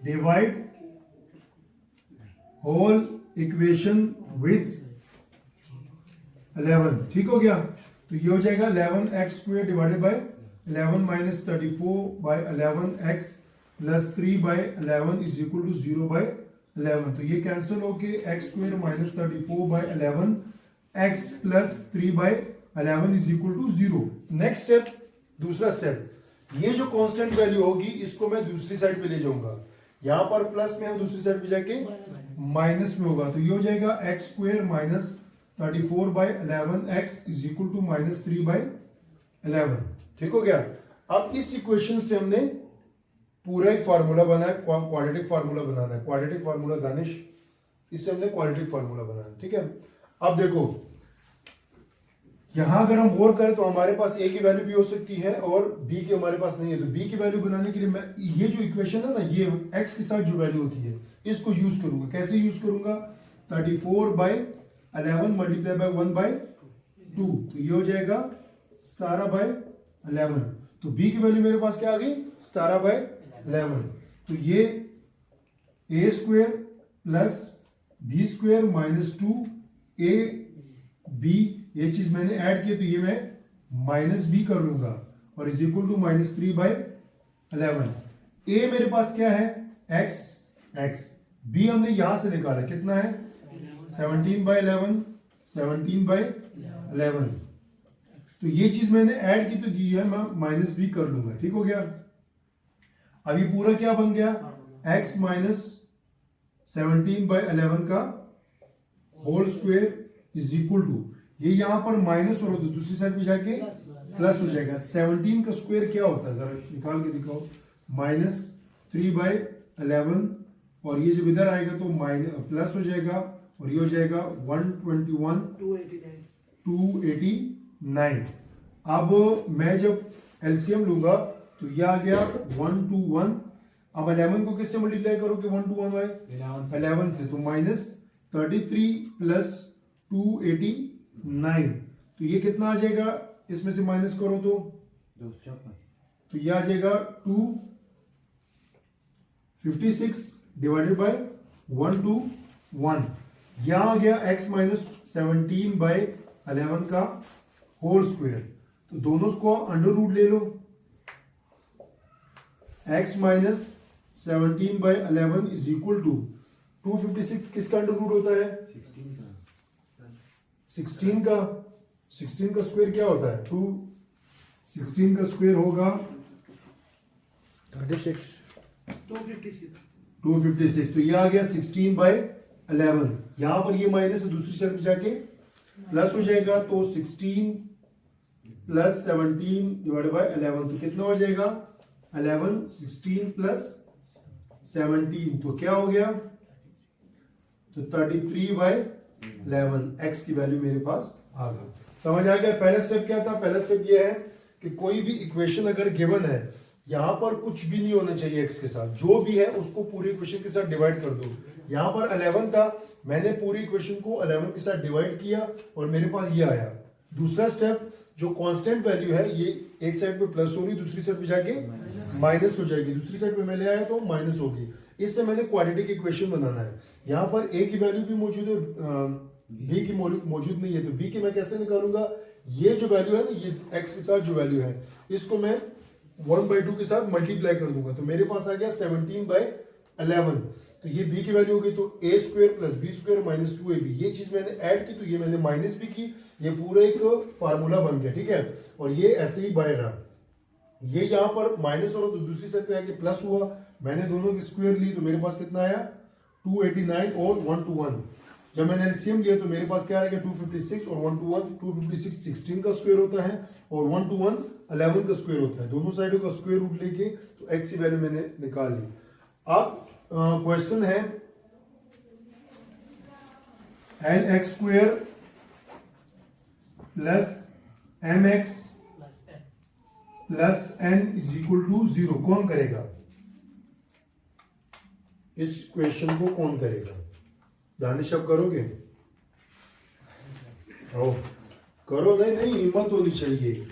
डिवाइड होल इक्वेशन विथ 11। ठीक हो गया? तो ये हो जाएगा 11x² divided by 11 minus 34 by 11x plus 3 by 11 is equal to 0 by 11। तो ये कैंसिल होके x² minus 34 by 11 x plus 3 by 11 is equal to 0। Next step, दूसरा स्टेप, ये जो कांस्टेंट वैल्यू होगी इसको मैं दूसरी साइड पे ले जाऊंगा। यहां पर प्लस में है, दूसरी साइड पे जाके माइनस में होगा। तो ये हो जाएगा x² minus 34 by 11x is equal to minus 3 by 11। ठीक हो गया? अब इस इक्वेशन से हमने पूरा एक फार्मूला बनाया, क्वाड्रेटिक फार्मूला बनाना है। क्वाड्रेटिक फार्मूला दानिश, इससे हमने क्वाड्रेटिक फार्मूला बनाया, ठीक है? अब देखो यहां अगर हम गौर करें तो हमारे पास a की वैल्यू भी हो सकती है और b की हमारे पास नहीं है। तो b की वैल्यू बनाने के लिए मैं ये जो इक्वेशन है ना, ये x के साथ जो वैल्यू होती है इसको यूज करूंगा। कैसे यूज करूंगा, 34 बाय 11 मल्टीप्लाई बाय 1 बाय 2। तो ये हो जाएगा 17 बाय 11। तो b की वैल्यू मेरे पास क्या आ गई, 17 बाय 11। तो ये a² plus b² minus 2ab, ये चीज मैंने ऐड की तो ये मैं माइनस b कर लूंगा और is equal to minus 3 by 11। a मेरे पास क्या है, x, b हमने यहां से निकाला, कितना है 17 बाय 11, 17 बाय 11। तो ये चीज मैंने ऐड की तो दी है, मैं माइनस b कर लूंगा। ठीक हो गया? अब ये पूरा क्या बन गया, x माइनस 17 बाय 11 का whole square is equal to, ये यहां पर माइनस और दूसरी साइड पे जाके प्लस हो जाएगा। 17 का स्क्वायर क्या होता है जरा निकाल के दिखाओ, माइनस 3 बाय 11 और ये जब इधर आएगा तो माइनस प्लस हो जाएगा और ये हो जाएगा 121 289। अब मैं जब एलसीएम लूंगा तो ये आ गया 121। अब 11 को किससे मल्टीप्लाई करोगे 1 to 1 आए 11 से, तो माइनस 33 प्लस 289, तो ये कितना आ जाएगा, इसमें से माइनस करो तो ये आ जाएगा 256 डिवाइडेड बाय 1 to 1। यहां आ गया x माइनस 17 बाय 11 का होल स्क्वायर, तो दोनों को अंडर रूट ले लो। x minus 17 by 11 is equal to 256 किसका अंडर रूट होता है 16 का। 16 का स्क्वायर क्या होता है 16 का स्क्वायर होगा 36 256, तो ये आ गया 16 बाय 11। यहां पर ये माइनस दूसरी साइड में जाके प्लस हो जाएगा, तो 16 प्लस 17 डिवाइड बाय 11, तो कितना हो जाएगा 11 16 प्लस 17, तो क्या हो गया, तो 33 बाय 11 x की वैल्यू मेरे पास आ गई। समझ आ गया। पहला स्टेप क्या था, पहला स्टेप ये है कि कोई भी इक्वेशन अगर गिवन है, यहां पर कुछ भी नहीं होना चाहिए x के साथ, जो भी है उसको पूरी इक्वेशन के साथ डिवाइड कर दो। यहां पर 11 था, मैंने पूरी इक्वेशन को 11 के साथ डिवाइड किया और मेरे पास ये आया। दूसरा स्टेप, जो कांस्टेंट वैल्यू है ये एक साइड पे प्लस होगी, दूसरी साइड पे जाके माइनस हो जाएगी, दूसरी साइड पे मैं ले आया तो माइनस होगी। इससे मैंने क्वाड्रेटिक इक्वेशन बनाना है। यहाँ पर a की वैल्यू भी मौजूद है, b की मौजूद नहीं है, तो b की मैं कैसे निकालूंगा, ये जो वैल्यू है ना, ये x के साथ जो वैल्यू है इसको मैं 1/2 के साथ मल्टीप्लाई कर दूंगा, तो मेरे पास आ गया 17 बाय 11। तो ये b की वैल्यू होगी, तो a square plus b square minus 2ab, ये चीज मैंने ऐड की तो ये मैंने माइनस भी की, ये पूरा एक फार्मूला बन गया, ठीक है। और ये ऐसे ही बाय रहा, ये यहाँ पर माइनस हो रहा तो दूसरी साइड पे आके प्लस हुआ, मैंने दोनों की स्क्वायर ली तो मेरे पास कितना आया 289 और 1 to 1। जब मैंने एलसीएम लिया तो मेरे पास क्या आएगा 256 और 1 to 1, 256 16 का स्क्वायर होता है और 1 to 1 11 का स्क्वायर होता है, दोनों साइडों का स्क्वायर रूट लेके तो x की वैल्यू मैंने निकाल ली। अब क्वेश्चन है nx square plus mx plus n is equal to 0, कौन करेगा इस क्वेश्चन को, कौन करेगा, दानिश अब करोगे? ओ, करो। नहीं हिम्मत होनी चाहिए,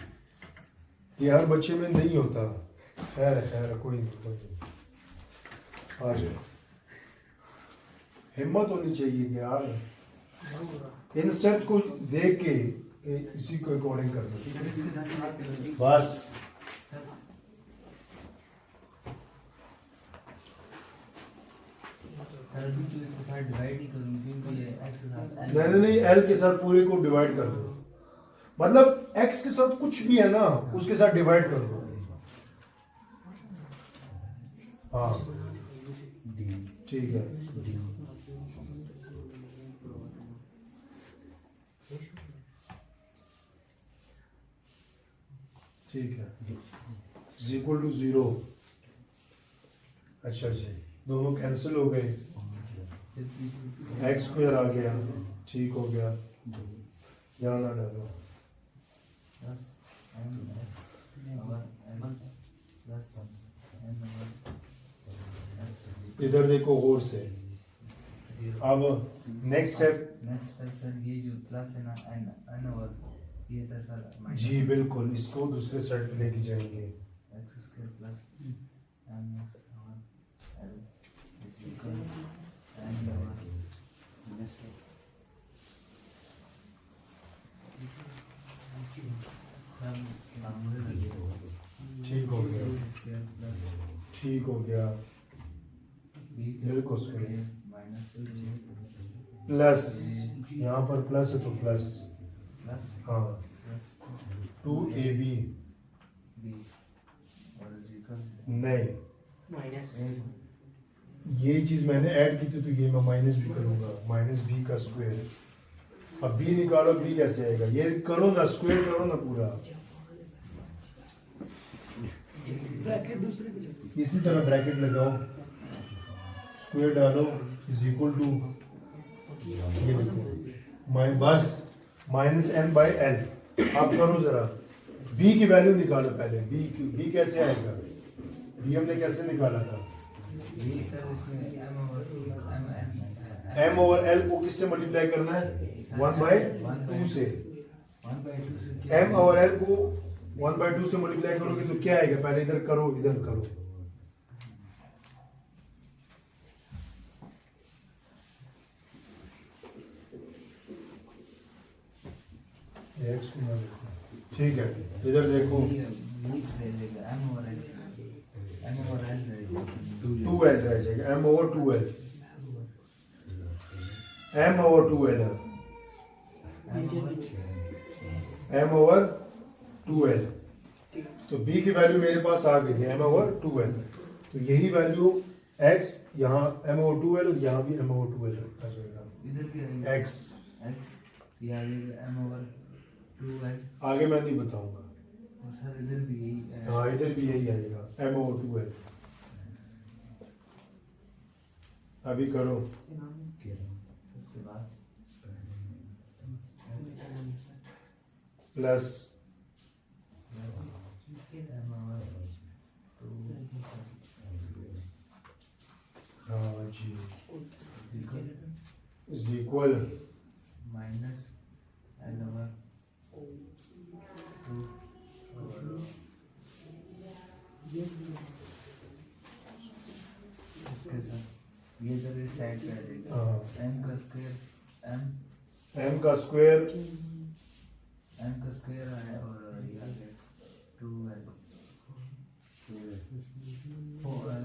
ये हर बच्चे में नहीं होता। खैर कोई नहीं आ जाए, हिम्मत होनी चाहिए कि यार इन स्टेप्स को देख के इसी को अकॉर्डिंग कर दो बस। नहीं एल के साथ पूरे को डिवाइड कर दो, मतलब एक्स के साथ कुछ भी है ना उसके साथ डिवाइड कर दो। हाँ ठीक है, ठीक है, इक्वल टू 0। अच्छा जी, दोनों कैंसिल हो गए, एक्स स्क्वायर आ गया, ठीक हो गया, यहाँ ना डालो। इधर देखो गौर से। अब नेक्स्ट स्टेप सर ये जो प्लस है ना n ओवर ये सर जी बिल्कुल, इसको दूसरे साइड पे लेके जाएंगे। x square plus mx over l is equal n over ठीक हो गया, ठीक हो गया, बिल्कुल स्क्वायर प्लस, यहाँ पर प्लस है तो प्लस, हाँ 2ab नहीं, ये चीज मैंने ऐड की थी तो ये मैं माइनस भी करूंगा, माइनस b का स्क्वायर। अब b निकालो, b कैसे आएगा, ये करो ना, स्क्वायर करो ना पूरा, इसी तरह ब्रैकेट लगाओ, स्क्वायर डालो इज इक्वल टू ये देखो बस माइनस एम बाई एल। आप करो जरा b की वैल्यू निकालो पहले। b कैसे आएगा? b हमने कैसे निकाला था? ये सर इसमें m ओवर l को किससे मल्टीप्लाई करना है? 1/2 से। 1/2 से m ओवर l को 1/2 से मल्टीप्लाई करोगे तो क्या आएगा? पहले इधर करो, इधर करो। x को ना देखो, ठीक है। इधर देखो ये ले लेगा m ओवर l 2l रह जाएगा। m over 2l m over 2l है। m ओवर 2l तो b की वैल्यू मेरे पास आ गई है m ओवर 2l। तो यही वैल्यू x यहाँ m ओवर 2l और यहाँ भी m ओवर 2l आ जाएगा। इधर भी आएगा x x ये आ जाएगा m ओवर 2l आगे मैं नहीं बताऊंगा। और सर इधर भी यही है। हाँ इधर भी यही आएगा m ओवर 2l। अभी करो। उसके बाद प्लस m ओवर 2 हाँ जी is equal minus l over 2 इसके साथ ये इधर इस साइड पे आ जाएगा हाँ। m का स्क्वायर m का स्क्वायर आया और ये आ गया 2l 4l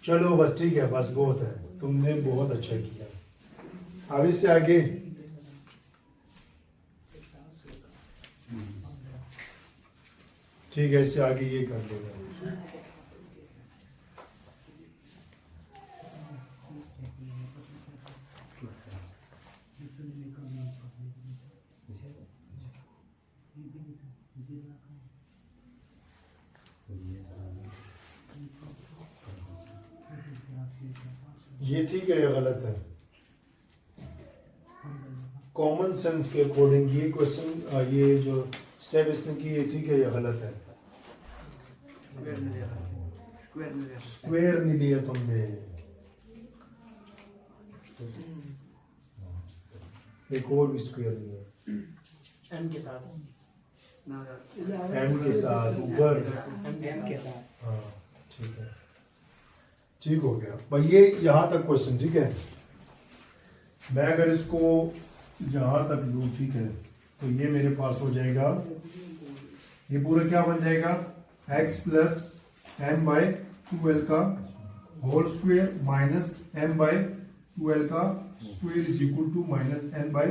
चलो बस ठीक है, बस बहुत है, तुमने बहुत अच्छा किया। अब इससे आगे ठीक है, इससे आगे ये कर लेगा। ये ठीक है या गलत है? कॉमन सेंस के अकॉर्डिंग ये क्वेश्चन, ये जो स्टेप इसने की, ये ठीक है या गलत है? स्क्वायर नहीं लिया तुमने। एक और भी स्क्वायर लिया m के साथ m के साथ ऊपर। m के साथ हाँ ठीक है, ठीक हो गया भाई। ये यहाँ तक क्वेश्चन ठीक है। मैं अगर इसको यहाँ तक लूँ ठीक है, तो ये मेरे पास हो जाएगा, ये पूरा क्या बन जाएगा? x plus M by 2l का whole square minus M by 2l का square is equal to minus M by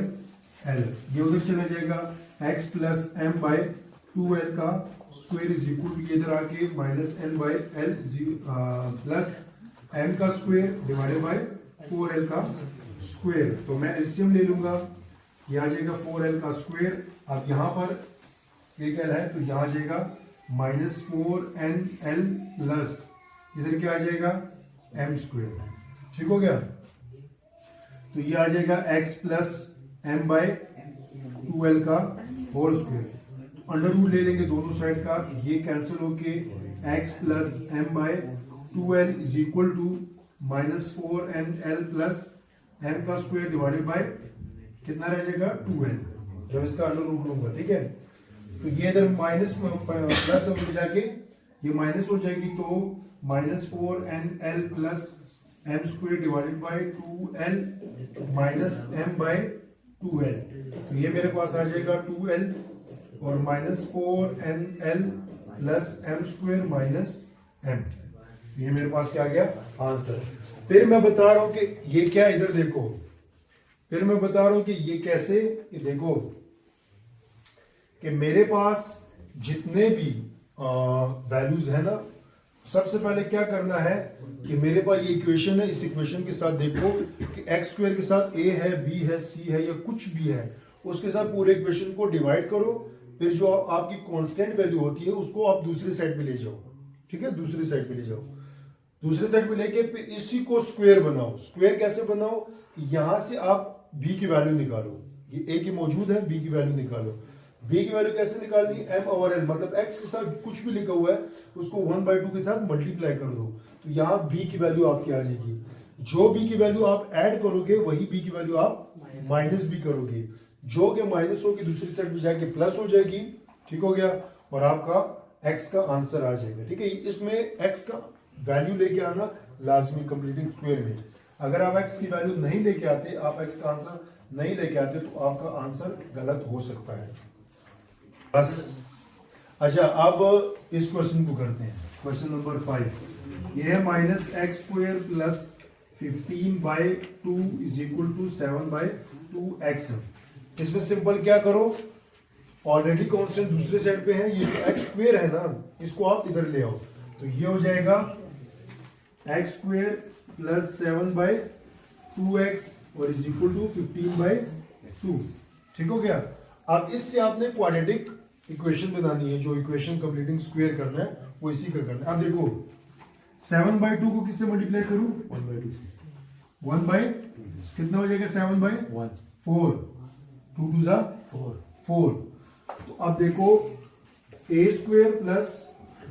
L. ये उधर चला जाएगा, x plus M by 2l का स्क्वायर इज इक्वल टू इधर आके minus N by L plus m का स्क्वायर डिवाइडेड बाय 4l का स्क्वायर। तो मैं एलसीएम ले लूंगा, ये आ जाएगा 4l का स्क्वायर। अब यहाँ पर एक l है तो यहाँ आ जाएगा माइनस 4nl प्लस इधर क्या आ जाएगा? m square. ठीक हो गया? तो ये आ जाएगा x plus M by 2l का होल स्क्वायर। अंडर रूट ले लेंगे दोनों साइड का, ये कैंसिल होके x plus M by 2l is equal to minus 4nl plus m का स्क्वायर डिवाइडेड बाय कितना रह जाएगा? 2l, जब इसका अंडर रूट लूंगा। ठीक है, तो ये इधर माइनस प्लस में जाके ये माइनस हो जाएगी, तो minus 4nl plus m square divided by 2l minus m by 2l। तो ये मेरे पास आ जाएगा 2l और minus 4nl plus m square minus m। ये मेरे पास क्या आ गया? आंसर। फिर मैं बता रहा हूं कि ये क्या, इधर देखो, फिर मैं बता रहा हूं कि ये कैसे, कि देखो कि मेरे पास जितने भी वैल्यूज है ना, सबसे पहले क्या करना है कि मेरे पास ये इक्वेशन है, इस इक्वेशन के साथ देखो कि एक्स स्क्वायर के साथ a है, b है, c है या कुछ भी है, उसके साथ पूरे इक्वेशन को डिवाइड करो। फिर जो आपकी कांस्टेंट वैल्यू होती है उसको आप दूसरी साइड पे ले जाओ। ठीक है, दूसरी साइड पे ले जाओ। दूसरे सेट में लेके फिर इसी को स्क्वायर बनाओ। स्क्वायर कैसे बनाओ, यहां से आप b की वैल्यू निकालो, ये a की मौजूद है, b की वैल्यू निकालो। b की वैल्यू कैसे निकालनी, m ओवर n, मतलब x के साथ कुछ भी लिखा हुआ है उसको 1/2 के साथ मल्टीप्लाई कर दो, तो यहाँ b की वैल्यू आपकी आ जाएगी। जो b की वैल्यू आप ऐड करोगे वही b की वैल्यू आप माइनस भी करोगे, जो कि माइनस होगी दूसरी साइड में जाके प्लस हो जाएगी। ठीक हो गया, और आपका x का आंसर आ जाएगा। ठीक है, इसमें x का वैल्यू लेके आना लाजमी कंप्लीटिंग स्क्वायर में। अगर आप x की वैल्यू नहीं लेके आते, आप x का आंसर नहीं लेके आते, तो आपका आंसर गलत हो सकता है बस। अच्छा, अब इस क्वेश्चन को करते हैं, क्वेश्चन नंबर 5। ये है -x² plus 15/2 is equal to 7/2x। इसमें सिंपल क्या करो, ऑलरेडी कांस्टेंट दूसरे साइड पे है, ये जो x² है ना, इसको आप इधर ले आओ, तो ये हो जाएगा x² प्लस 7/2x और इज इक्वल टू 15/2। ठीक हो गया। अब इससे आपने क्वाड्रेटिक इक्वेशन बनानी है, जो इक्वेशन कंप्लीटिंग स्क्वायर करना है वो इसी का करना है। अब देखो 7/2 को किससे मल्टीप्लाई करूं, 1/, कितना हो जाएगा 7/4, 2 2 जा 4। तो अब देखो a² plus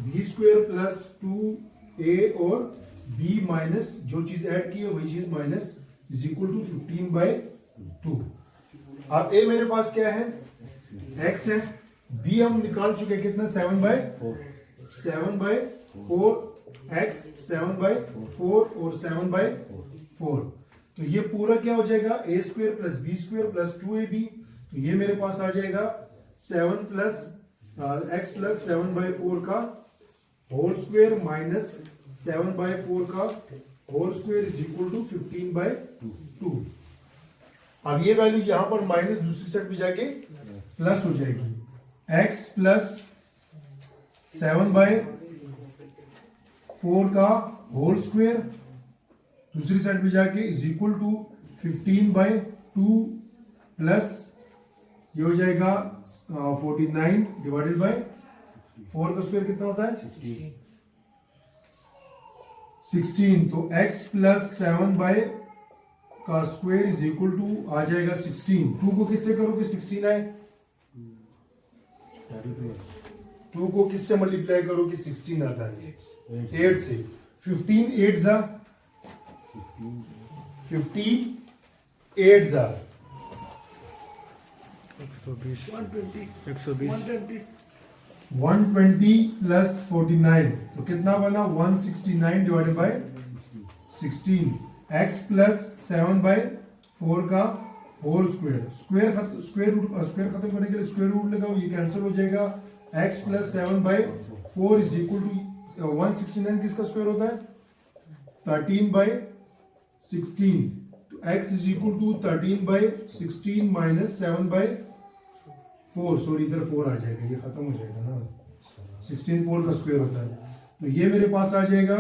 b² plus 2a और b माइनस जो चीज ऐड की है वही चीज माइनस इज इक्वल टू 15/2। अब a मेरे पास क्या है, x है, b हम निकाल चुके हैं कितना, 7/4, 7/4 x 7/4 और 7/4। तो ये पूरा क्या हो जाएगा, a² plus b² plus 2ab। तो ये मेरे पास आ जाएगा 7 प्लस x प्लस 7/4 का होल स्क्वायर माइनस 7/4 का whole square is equal to 15/2। अब ये वैल्यू यहां पर माइनस दूसरी साइड पे जाके प्लस हो जाएगी, x प्लस 7/4 का होल स्क्वायर दूसरी साइड पे जाके इज इक्वल टू 15/2 प्लस ये हो जाएगा 49 डिवाइडेड बाय 4 का स्क्वायर कितना होता है 16। तो x प्लस 7 का स्क्वायर इज इक्वल टू आ जाएगा 16। 2 को किससे करोगे 16 आए, 2 को किससे मल्टीप्लाई करो कि 16 आता है, 8 से। 15 8 जा 15 8 जा 120 प्लस 49 तो कितना बना 169 डिवाइडेड बाय 16। x प्लस 7/4 का होल स्क्वायर, स्क्वायर खत्म करने के लिए स्क्वायर रूट लगाओ, ये कैंसिल हो जाएगा। x plus 7/4 is equal to 169 किसका स्क्वायर होता है 13/16। तो x is equal to 13/16 minus 7/4, sorry इधर 4 आ जाएगा, ये खत्म हो जाएगा ना, 16 4 का स्क्वायर होता है। तो ये मेरे पास आ जाएगा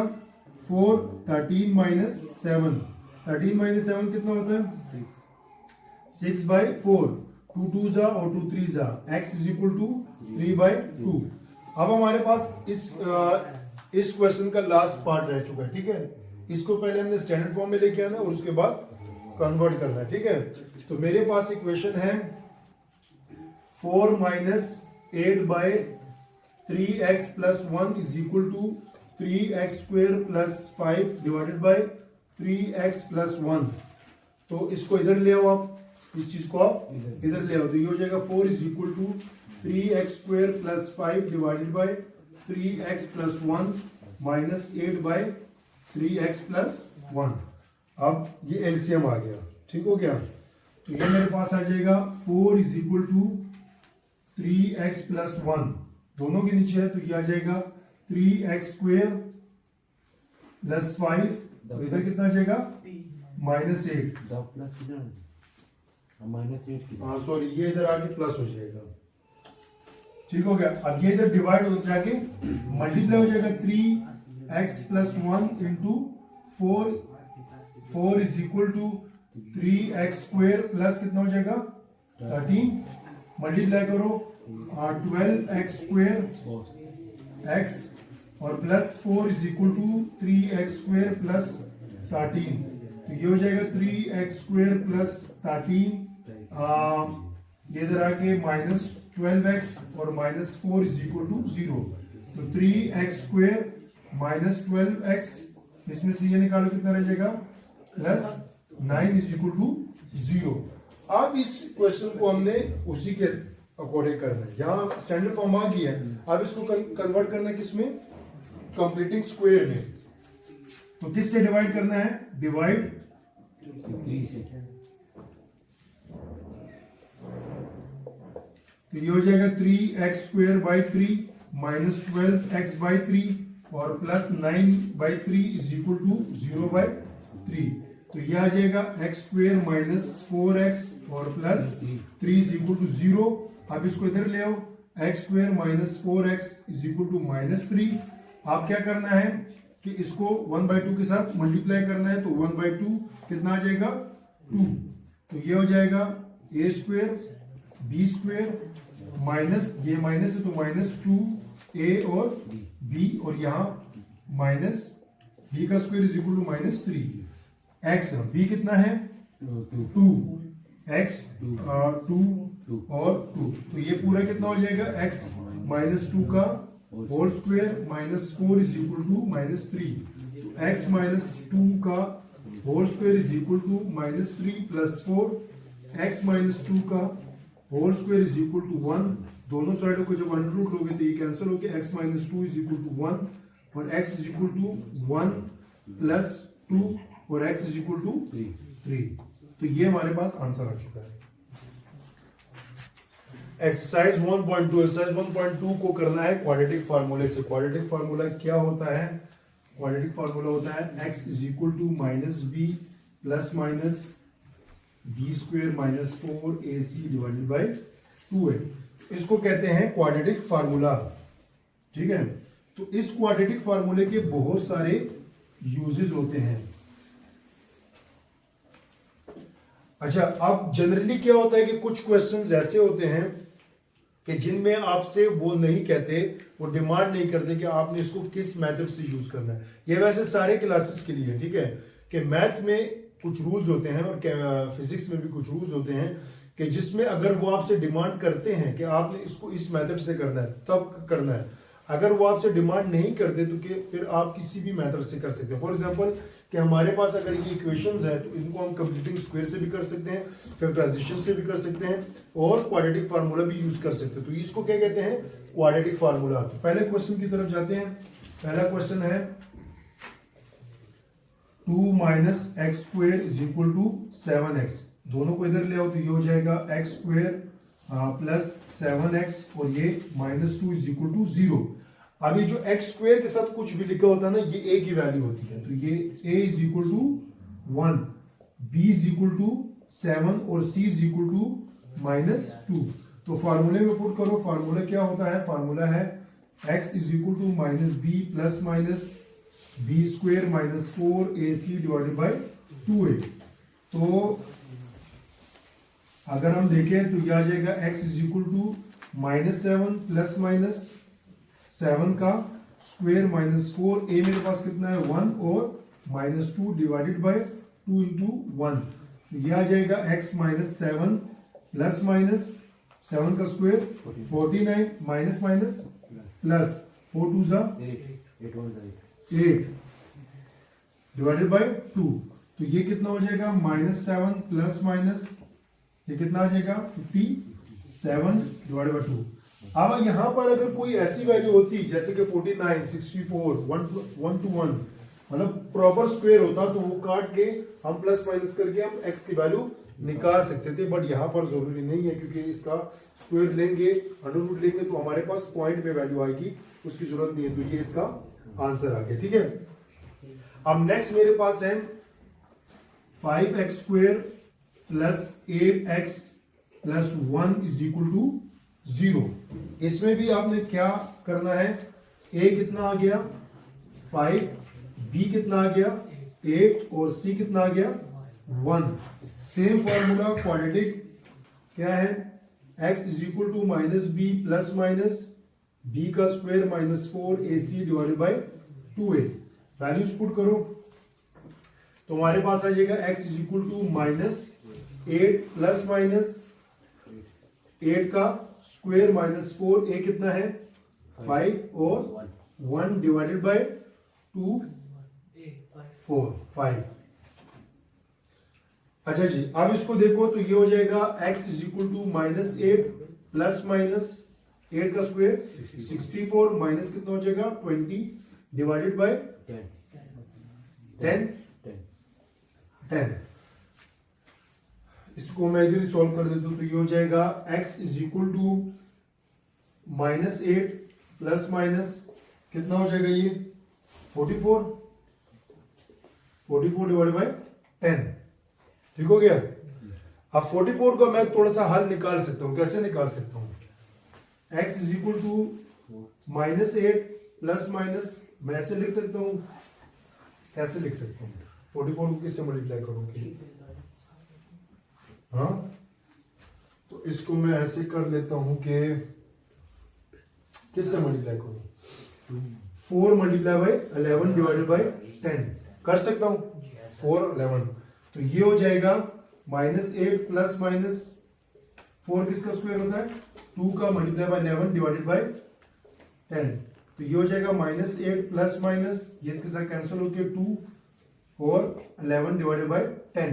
4, 13 माइनस 7, 13 माइनस 7 कितना होता है 6/4, 2 2 जा और 2 3 जा, x इज इक्वल टू 3/2। अब हमारे पास इस क्वेश्चन का लास्ट पार्ट रह चुका है। ठीक है, इसको पहले हमने स्टैंडर्ड फॉर्म में लेके आना है और उसके बाद कन्वर्ट करना है। ठीक है, तो मेरे पास इक्वेशन है 4 minus 8/3x plus 1 is equal to 3x² plus 5 divided by 3x plus 1। तो इसको इधर ले आओ, आप इस चीज को आप इधर ले आओ, तो ये हो जाएगा 4 is equal to 3x² plus 5 divided by 3x plus 1 minus 8/3x plus 1। अब ये एलसीएम आ गया। ठीक हो गया, तो ये मेरे पास आ जाएगा 4 is equal to 3x plus 1, दोनों के नीचे है, तो ये आ जाएगा 3x² प्लस 5, तो इधर कितना आ जाएगा -8, हाँ सॉरी ये इधर आके प्लस हो जाएगा। ठीक हो गया, अब ये इधर डिवाइड हो जाके मल्टीप्लाई हो जाएगा 3x plus 1 into 4 is equal to 3x² plus कितना हो जाएगा 13, मल्टीप्लाई करो 12x² x और plus 4 is equal to 3x² plus 13। तो ये हो जाएगा 3x² प्लस 13, ये इधर आके माइनस 12x और माइनस 4 इज इक्वल टू 0। तो 3x² माइनस 12x, इसमें से ये निकालो कितना रह जाएगा, प्लस 9 इज इक्वल टू 0। अब इस क्वेश्चन को हमने उसी के अकॉर्डिंग करना है, यहाँ स्टैंडर्ड फॉर्म आ गया है, अब इसको कन्वर्ट करना है किसमें, कंप्लीटिंग स्क्वायर में। तो किससे डिवाइड करना है, डिवाइड 3 से। तो ये हो जाएगा 3x² by 3 minus 12x by 3 और plus 9 by 3 is equal to 0 by 3। तो ये आ जाएगा x² माइनस 4x और प्लस 3 इज इक्वल टू 0। अब इसको इधर ले आओ, x² minus 4x is equal to minus 3। आप क्या करना है कि इसको 1/2 के साथ मल्टीप्लाई करना है, तो 1/2 कितना आ जाएगा, 2। तो ये हो जाएगा a² b² माइनस, ये माइनस है तो माइनस 2a और b, और यहाँ माइनस b का square is equal to minus 3। x b कितना है 2, x 2 और 2, तो ये पूरा कितना हो जाएगा, x माइनस 2 का whole square minus 4 is equal to minus 3। तो x माइनस 2 का whole square is equal to minus 3 plus 4, x minus 2 का whole square is equal to 1। दोनों साइडों को जब अंडर रूट लोगे तो ये कैंसिल होके x minus 2 is equal to 1 और x is equal to 1 plus 2 और x इज इक्वल टू 3। तो ये हमारे पास आंसर आ चुका है। एक्सरसाइज 1.2, एक्सरसाइज 1.2 को करना है क्वाड्रेटिक फार्मूले से। क्वाड्रेटिक फार्मूला क्या होता है, क्वाड्रेटिक फार्मूला होता है x is equal to minus B plus minus b² minus 4ac divided by 2a। इसको कहते हैं क्वाड्रेटिक फार्मूला, ठीक है। तो इस क्वाड्रेटिक फार्मूले के बहुत सारे यूजेस होते हैं। अच्छा, अब जनरली क्या होता है कि कुछ क्वेश्चंस ऐसे होते हैं कि जिनमें आपसे वो नहीं कहते, वो डिमांड नहीं करते कि आपने इसको किस मेथड से यूज करना है। ये वैसे सारे क्लासेस के लिए, ठीक है, कि मैथ में कुछ रूल्स होते हैं और फिजिक्स में भी कुछ रूल्स होते हैं कि जिसमें अगर वो आपसे डिमांड करते हैं कि आपने इसको इस मेथड से करना है तब करना है। अगर वो आपसे डिमांड नहीं करते तो कि फिर आप किसी भी मेथड से कर सकते हैं। फॉर एग्जांपल कि हमारे पास अगर ये इक्वेशंस है तो इनको हम कंप्लीटिंग स्क्वायर से भी कर सकते हैं, फैक्टराइजेशन से भी कर सकते हैं और क्वाड्रेटिक फार्मूला भी यूज कर सकते हैं। तो इसको क्या कहते हैं, क्वाड्रेटिक फार्मूला। तो पहले क्वेश्चन की तरफ जाते हैं। पहला क्वेश्चन है 2 minus x² is equal to 7x। दोनों को इधर ले आओ तो ये हो जाएगा x² प्लस 7x और ये माइनस 2 इज इक्वल टू 0। अब ये जो x² के साथ कुछ भी लिखा होता है ना, ये a की वैल्यू होती है। तो ये a is equal to 1, b is equal to 7 और c is equal to minus 2। तो फार्मूले में पुट करो। फार्मूला क्या होता है, फार्मूला है x is equal to minus b plus minus b² minus 4ac divided by 2a। तो अगर हम देखें तो यह आ जाएगा x is equal to minus 7 plus minus 7 का स्क्वायर माइनस 4a, मेरे पास कितना है 1 और माइनस 2 डिवाइडेड बाई 2 इंटू 1। तो यह आ जाएगा x माइनस 7 प्लस माइनस 7 का स्क्वायर 49 माइनस माइनस प्लस 4 2 जा 8 डिवाइडेड बाई 2। तो ये कितना हो जाएगा माइनस 7 प्लस माइनस, ये कितना आ जाएगा 57 डिवाइडेड बाई 2। अब यहां पर अगर कोई ऐसी वैल्यू होती जैसे कि 49, 64, 1 to 1 मतलब प्रॉपर स्क्वायर होता तो वो काट के हम प्लस माइनस करके हम x की वैल्यू निकाल सकते थे। बट यहाँ पर जरूरी नहीं है क्योंकि इसका स्क्वायर लेंगे, अंडर रूट लेंगे तो हमारे पास पॉइंट में वैल्यू आएगी, उसकी जरूरत नहीं है। तो ये इसका आंसर आ गया, ठीक है। अब नेक्स्ट मेरे पास है 5x² plus 8x plus 1 is equal to 0। इसमें भी आपने क्या करना है, a कितना आ गया 5, b कितना आ गया 8 और c कितना आ गया 1। सेम फॉर्मूला क्वाड्रेटिक क्या है, x is equal to minus B plus minus b का square minus 4ac divided by 2a। Values put करो तो हमारे पास आ जाएगा x is equal to -8 plus minus 8 का स्क्वायर माइनस 4a कितना है 5 और 1 डिवाइडेड बाय 2 4 5। अच्छा जी, अब इसको देखो तो ये हो जाएगा x is equal to -8 plus minus 8 का स्क्वायर 64 माइनस कितना हो जाएगा 20 डिवाइडेड बाय 10 इसको मैं इधर सॉल्व कर देता हूं तो ये हो जाएगा x is equal to -8 plus minus कितना हो जाएगा ये 44 डिवाइडेड बाय 10। ठीक हो गया। अब 44 को मैं थोड़ा सा हल निकाल सकता हूं। कैसे निकाल सकता हूं x is equal to -8 plus minus मैं ऐसे लिख सकता हूं। कैसे लिख सकता हूं 44 को किससे मल्टीप्लाई करूंगी हाँ तो इसको मैं ऐसे कर लेता हूं कि किससे मल्टीप्लाई करूं 4 मल्टीप्लाई बाई 11 डिवाइडेड बाई 10 कर सकता हूं 4 11 तो ये हो जाएगा -8 प्लस माइनस 4 किसका स्क्वायर होता है 2 का मल्टीप्लाई बाई 11 डिवाइडेड बाई 10 तो ये हो जाएगा -8 प्लस माइनस ये इसके साथ कैंसिल होती है 2 और 11 डिवाइडेड बाई 10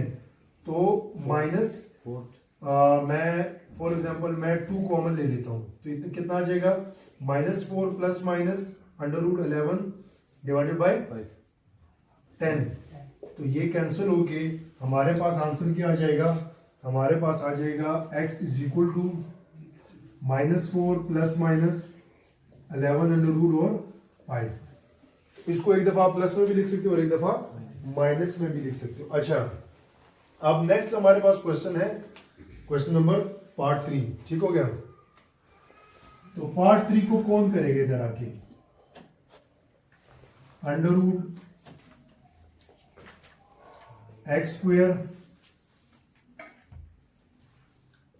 तो माइनस मैं फॉर एग्जांपल मैं 2 कॉमन ले लेता हूं तो इतना कितना आ जाएगा -4 प्लस माइनस √11 डिवाइडेड बाई 10 तो ये कैंसिल होके हमारे पास आंसर क्या आ जाएगा हमारे पास आ जाएगा x is equal to -4 plus minus 11 और 5। इसको एक दफा प्लस में भी लिख सकते हो और एक दफा माइनस में भी लिख सकते हो। अच्छा अब नेक्स्ट हमारे पास क्वेश्चन है क्वेश्चन नंबर पार्ट 3। ठीक हो गया। तो पार्ट 3 को कौन करेगा इधर आके √x²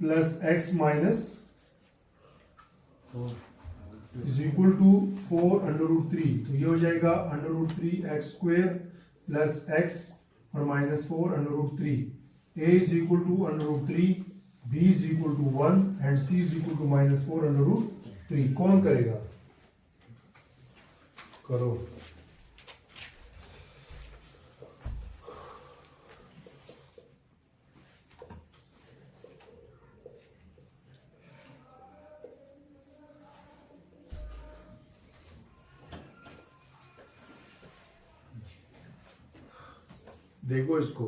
plus x minus is equal to 4√3 तो ये हो जाएगा √3x² प्लस x और minus 4√3 a is equal to √3 b is equal to 1 and c is equal to minus 4√3। कौन करेगा करो देखो इसको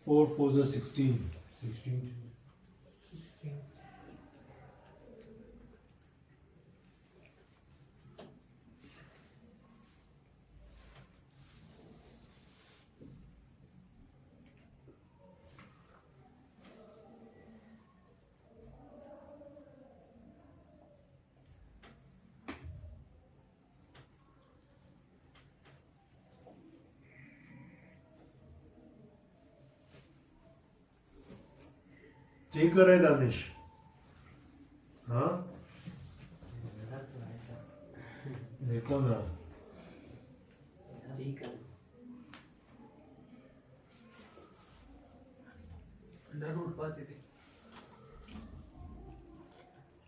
Four fours are 16. 16. ठीक कर रहे दानिश हाँ देखो ना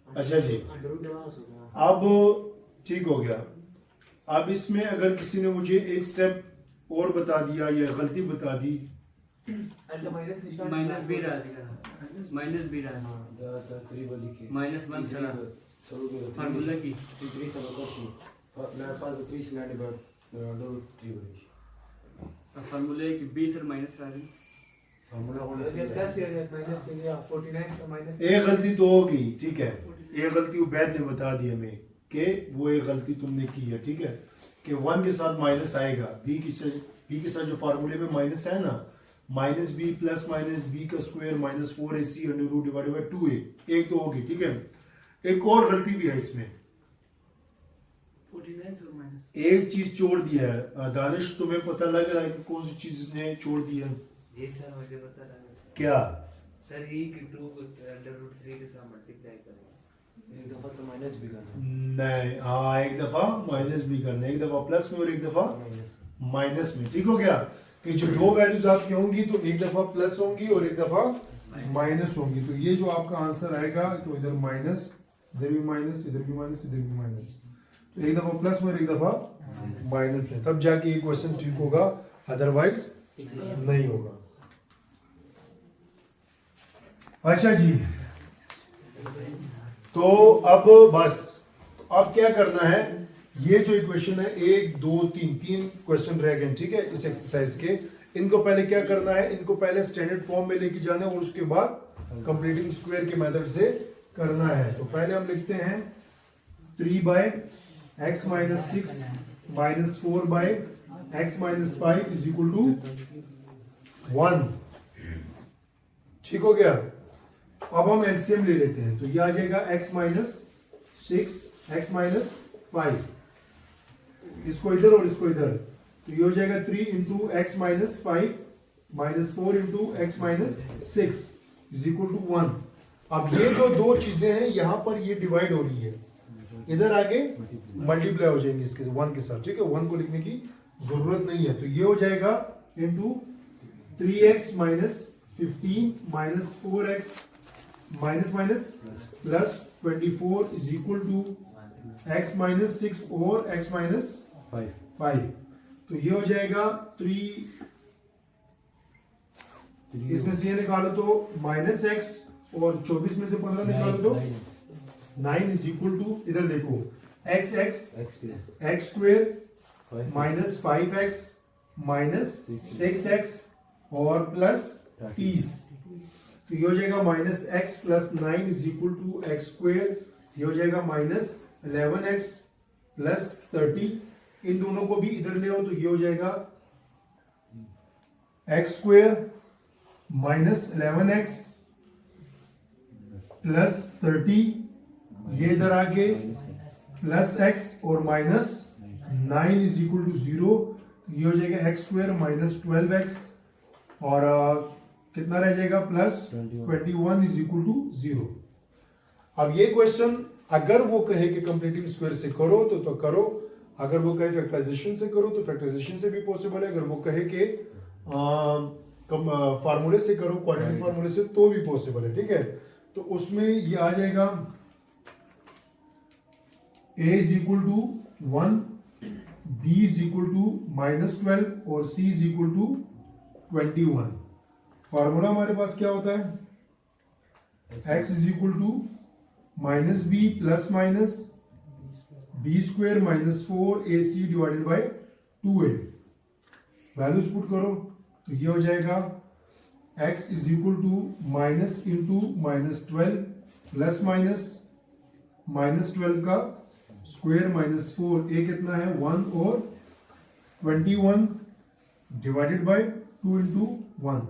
अच्छा जी अब ठीक हो गया। अब इसमें अगर किसी ने मुझे एक स्टेप और बता दिया या गलती बता दी माइनस बी -1 चला फार्मूला की फार्मूला की बी सर माइनस राजी एक गलती तो होगी ठीक है एक गलती उबैद ने बता दी हमें कि वो एक गलती तुमने की है, ठीक है, कि 1 के साथ माइनस आएगा, बी के साथ जो फार्मूले में माइनस है ना, minus B plus minus b का square minus 4ac under root divided by 2a, एक तो होगी, ठीक है। एक और गलती भी है इसमें, 49 और माइनस एक चीज छोड़ दिया है। दानिश तुम्हें पता लग रहा है कि कौन सी चीज इसने छोड़ दी है? जी सर मुझे पता लगा क्या? सर ये कि 2 को अंडर रूट 3 के साथ मल्टीप्लाई करेंगे एक दफा तो माइनस भी करना नहीं, हाँ, एक दफा माइनस भी करना, एक दफा प्लस में और एक दफा माइनस में, ठीक हो गया। कि जो दो वैल्यूज आपकी होंगी तो एक दफा प्लस होंगी और एक दफा माइनस होंगी, तो ये जो आपका आंसर आएगा तो इधर माइनस, इधर भी माइनस, इधर भी माइनस, इधर भी माइनस, तो एक दफा प्लस में और एक दफा माइनस में, तब जाके ये क्वेश्चन ठीक होगा, अदरवाइज नहीं होगा। अच्छा जी, तो अब बस अब क्या करना है, ये जो इक्वेशन है 1 2 3 क्वेश्चन रह गए, ठीक है, इस एक्सरसाइज के। इनको पहले क्या करना है, इनको पहले स्टैंडर्ड फॉर्म में लेके जाना है और उसके बाद कंप्लीटिंग स्क्वायर के मेथड से करना है। तो पहले हम लिखते हैं 3 by x minus 6 minus 4 by x minus 5 is equal to 1, ठीक हो गया। अब हम एलसीएम ले लेते हैं, तो ये आ जाएगा x माइनस 6 एक्स माइनस 5, इसको इधर और इसको इधर, तो ये हो जाएगा 3 into x minus 5 minus 4 into x minus 6 is equal to 1। अब ये जो दो चीजें हैं यहाँ पर ये डिवाइड हो रही है, इधर आगे मल्टीप्लाई हो जाएंगे इसके 1 के साथ, ठीक है, 1 को लिखने की जरूरत नहीं है। तो ये हो जाएगा इंटू 3x माइनस 15 माइनस 4x minus minus plus 24 is equal to x minus 6 और x माइनस 5, तो ये हो जाएगा 3, इसमें से ये निकालो तो माइनस x और 24 में से 15 निकालो तो 9 इज इक्वल टू, इधर देखो x square minus 5x minus 6x और प्लस 30, तो ये हो जाएगा minus x plus 9 is equal to x square, ये हो जाएगा माइनस 11x प्लस 30, इन दोनों को भी इधर ले आओ तो ये हो जाएगा X square minus 11x plus 30, ये इधर आके प्लस x और माइनस 9 इज इक्वल टू 0, ये हो जाएगा एक्स स्क्वेयर माइनस 12x और कितना रह जाएगा प्लस 21 इज इक्वल टू 0। अब ये क्वेश्चन अगर वो कहे कि कंप्लीटिंग स्क्वायर से करो तो करो, अगर वो कहे फैक्टराइजेशन से करो तो फैक्टराइजेशन से भी पॉसिबल है, अगर वो कहे कि फार्मूले से करो, क्वाड्रेटिक फार्मूले से, तो भी पॉसिबल है, ठीक है। तो उसमें ये आ जाएगा a is equal to 1, b is equal to minus 12 और c is equal to 21। Formula हमारे पास क्या होता है, x is equal to minus B plus minus b square minus 4ac divided by 2a, values put करो तो ये हो जाएगा x is equal to minus into minus 12 plus minus minus 12 का स्क्वायर माइनस 4, a कितना है 1 और 21 डिवाइडेड बाय 2 इंटू 1,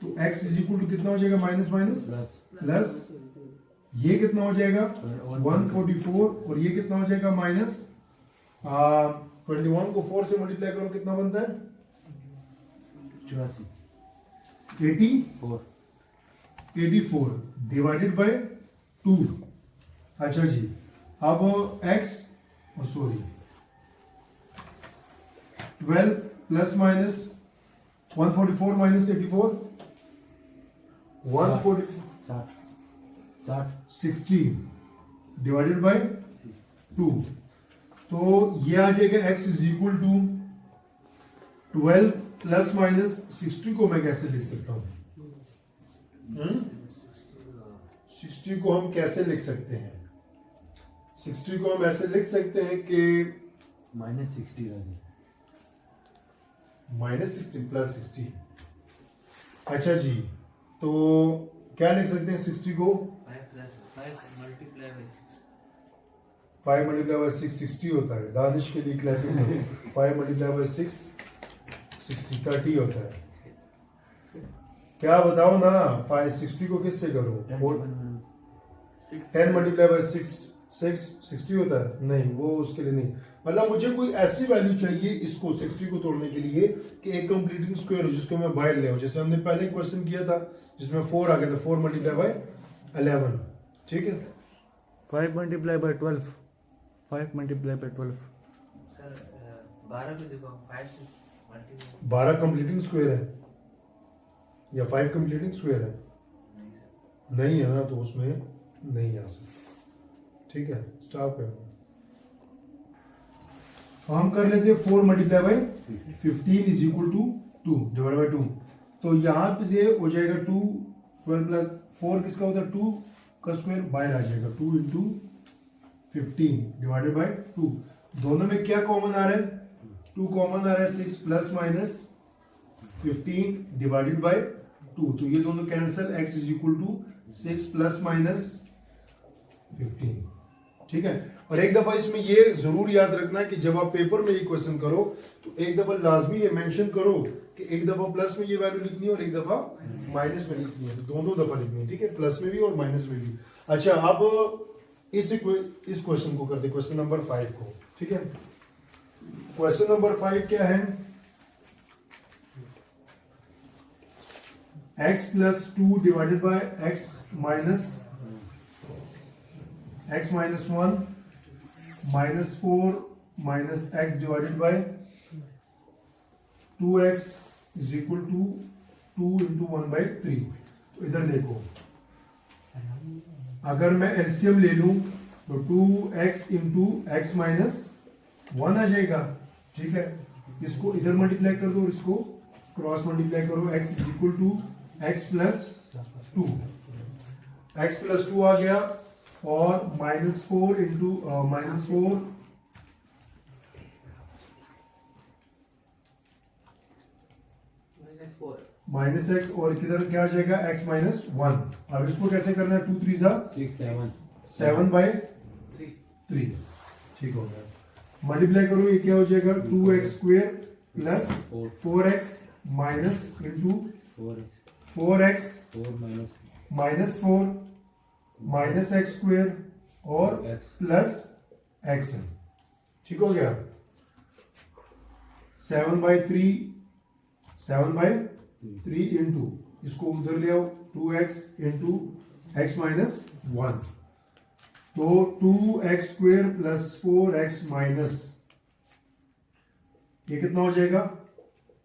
तो x इज इक्वल टू कितना हो जाएगा माइनस माइनस प्लस, ये कितना हो जाएगा 144 और ये कितना हो जाएगा माइनस 21 को 4 से मल्टीप्लाई करो कितना बनता है 84 डिवाइडेड बाय 2। अच्छा जी, अब x sorry 12 plus minus 144 minus 84 60 divided by 2, तो ये आ जाएगा x is equal to 12 plus minus 60 को मैं कैसे लिख सकता हूं, 60 को हम कैसे लिख सकते हैं, 60 को हम ऐसे लिख सकते हैं कि माइनस 60 प्लस 60। अच्छा जी, तो क्या लिख सकते हैं 60 को 5 plus 5 multiplied by 6. 5 multiply by 6 60 होता है। दानिश के लिए क्लैपिंग है। 5 मल्टीप्लाई बाय 6 60 30 होता है। क्या बताओ ना, 5 60 को किससे करो? 10 मल्टीप्लाई बाय 6 60 होता है। नहीं, वो उसके लिए नहीं। मतलब मुझे कोई ऐसी वैल्यू चाहिए इसको 60 को तोड़ने के लिए कि एक कंप्लीटिंग स्क्वायर हो जिसको मैं बाहर ले आऊं। जैसे हमने पहले क्वेश्चन किया था जिसमें 4 आ गया था, 4 मल्टीप्लाई बाय 11। ठीक है, 5 multiplied by 12. 5 multiplied by 12. Sir, 12 को देखो 5 से multiply 12 कंप्लीटिंग स्क्वायर है या 5 कंप्लीटिंग स्क्वायर है? नहीं सर। नहीं है ना, तो उसमें नहीं आ सकता। ठीक है, स्टॉप है। हम कर लेते हैं 4 multiply by 15 is equal to 2 divide by 2। तो यहाँ पे ये हो जाएगा 2 12 प्लस 4 किसका होता है? 2 का स्क्वायर बाहर आ जाएगा। 2 इंटू 15 डिवाइडेड बाय 2। दोनों में क्या कॉमन आ रहा है? 2 कॉमन आ रहा है। 6 प्लस माइनस 15 डिवाइडेड बाय 2। तो ये दोनों cancel. x is equal to 6 plus minus 15। ठीक है, और एक दफा इसमें ये जरूर याद रखना कि जब आप पेपर में ये क्वेश्चन करो तो एक दफा लाजमी ये मेंशन करो कि एक दफा प्लस में ये वैल्यू लिखनी है और एक दफा माइनस में लिखनी है। तो दोनों दफा लिखनी है। ठीक है, प्लस में भी और माइनस में भी। अच्छा, अब इस क्वेश्चन को करते, क्वेश्चन नंबर 5 को। ठीक है, क्वेश्चन नंबर 5 क्या है? x plus 2 divided by x minus 1 minus 4 minus x divided by 2x is equal to 2 into 1/3। तो इधर देखो, अगर मैं एलसीएम ले लूं तो 2x इंटू एक्स माइनस 1 आ जाएगा। ठीक है, इसको इधर मल्टीप्लाई कर दो और इसको क्रॉस मल्टीप्लाई करो। x is equal to x plus 2। X plus 2 आ गया और minus 4 into minus 4 -4 minus x और किधर क्या आ जाएगा? x minus 1। अब इसको कैसे करना है? 2 3 जा 7 बाय 3। ठीक हो गया। मल्टीप्लाई करो, ये क्या हो जाएगा? 2x square plus 4x minus into 4x minus 4 minus x square और प्लस एक्स है। ठीक हो गया। 7/3 इंटू इसको उधर ले आओ 2x इंटू एक्स माइनस 1। तो 2x square plus 4x minus ये कितना हो जाएगा?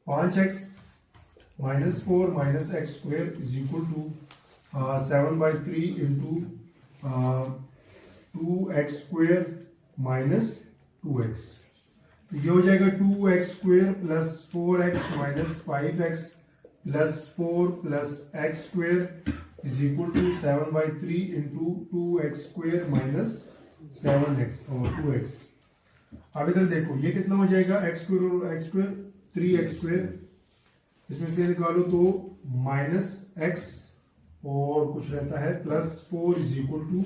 5x minus 4 minus x square is equal to 7/3 into 2x square minus 2x। तो ये हो जाएगा 2x square plus 4x minus 5x plus 4 plus x square is equal to 7/3 into 2x square minus 7x और 2x। अब इधर देखो, ये कितना हो जाएगा? x स्क्वायर और x स्क्वायर 3x स्क्वायर, इसमें से निकालो तो माइनस x और कुछ रहता है plus 4 is equal to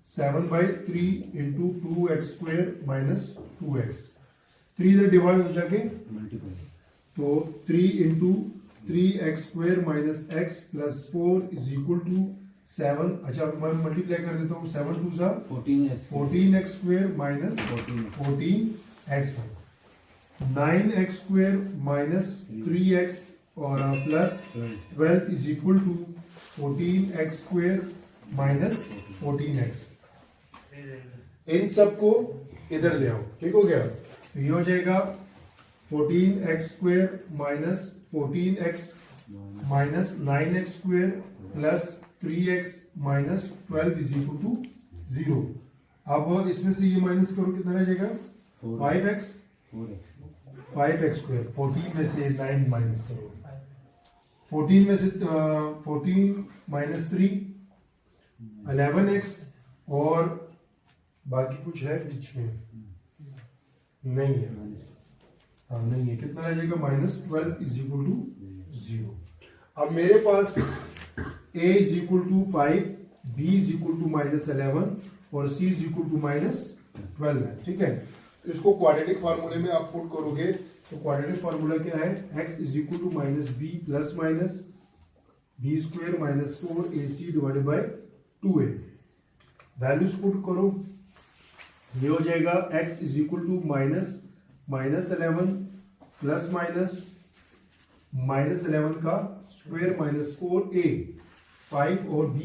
7/3 into 2x square minus 2x। 3 इधर डिवाइड हो जाके तो 3 into 3x square minus x plus 4 is equal to 7। अच्छा, मैं मल्टीप्लाई कर देता हूँ। 7 2 सा 14x स्क्वायर माइनस 14x है। 9x स्क्वायर माइनस 3x और plus 12 is equal to 14x square minus 14x। इन सबको इधर ले आओ। ठीक हो गया। तो ये हो जाएगा 14x square minus 14x minus 9x square plus 3x minus 12 is equal to 0। अब इसमें से ये माइनस करो, कितना रह जाएगा? 5x square. 14 में से 9 माइनस करो। 14 में से 14 माइनस 3 11x और बाकी कुछ है बीच में? नहीं है। हाँ, नहीं है। कितना रह जाएगा? -12 इज इक्वल टू 0। अब मेरे पास a is equal to 5 b is equal to -11 और c इज इक्वल टू -12 है, ठीक है। तो इसको क्वाड्रेटिक फार्मूले में आप पुट करोगे तो क्वाड्रेटिक फार्मूला क्या है, x is equal to -b plus minus b square -4ac divided by 2a। Values put करो, ये हो जाएगा x is equal to -11 plus -11 का स्क्वायर -4a 5 और b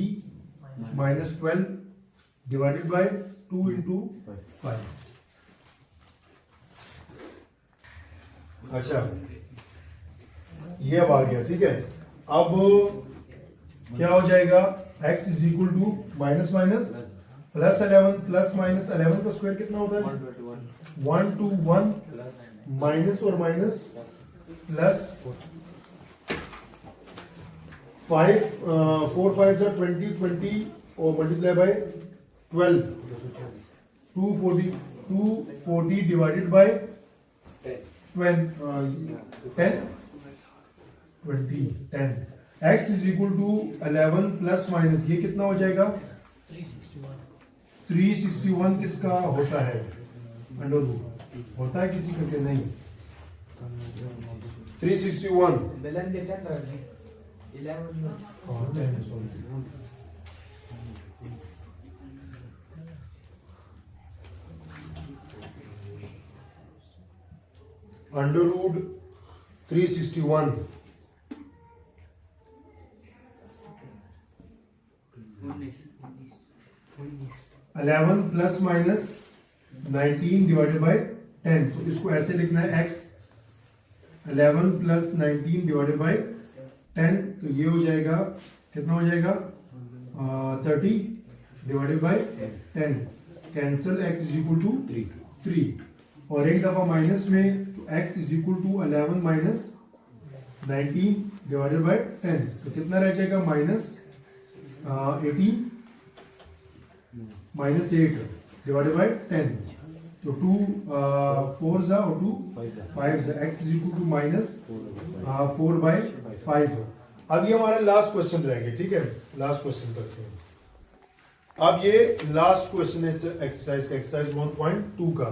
-12 डिवाइडेड बाय 2 इंटू 5। अच्छा, ये अब आ गया, ठीक है। अब क्या हो जाएगा, x is equal to minus minus plus 11 plus minus 11 का स्क्वायर कितना होता है 1 to 1 माइनस और माइनस प्लस 5 4 5 20 और multiply by 12 240 divided by 10 x is equal to 11 plus minus ये कितना हो जाएगा 361 किसका होता है अंडर रूट होता है किसी करके नहीं 361 बेलन देते हैं 11 under root 361 11 plus minus 19 divided by 10। तो इसको ऐसे लिखना है x 11 प्लस 19 डिवाइडेड बाय 10। तो ये हो जाएगा कितना हो जाएगा 30 divided by 10 cancel x is equal to 3 और एक दफा माइनस में तो x is equal to 11 minus 19 divided by 10। तो कितना रह जाएगा -18 माइनस 8 डिवाइडेड बाय 10। तो 2 4 जा और 2 5 जा x is equal to -4 by 5। अब ये हमारा लास्ट क्वेश्चन रहेगा, ठीक है। लास्ट क्वेश्चन करते हैं। अब ये लास्ट क्वेश्चन है एक्सरसाइज का, एक्सरसाइज 1.2 का।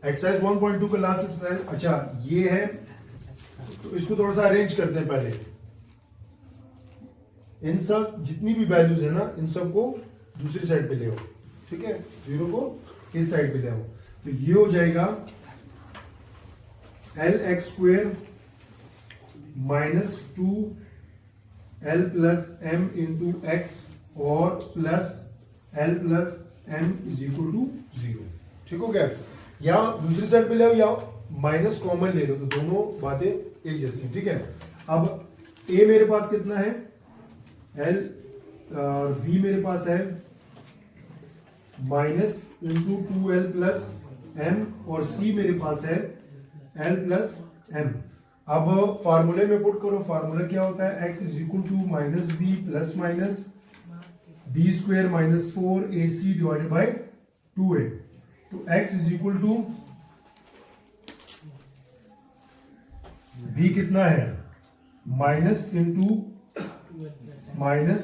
एक्सरसाइज 1.2 का लास्ट एक्सरसाइज, अच्छा ये है, तो इसको थोड़ा सा अरेंज करते हैं पहले। इन सब जितनी भी वैल्यूज है ना, इन सब को दूसरी साइड पे ले आओ, ठीक है। 0 को इस साइड पे ले आओ। तो ये हो जाएगा lx square -2l plus m into x और plus l plus m is equal to 0। ठीक हो गया। या दूसरी साइड पे ले आओ या माइनस कॉमन ले लो, तो दोनों बातें एक जैसी, ठीक है। अब a मेरे पास कितना है l और b मेरे पास है minus into 2l plus m और c मेरे पास है l प्लस m। अब फार्मूले में पुट करो, फार्मूला क्या होता है x is equal to minus B plus minus b square -4ac divided by 2a। तो x is equal to b कितना है minus into minus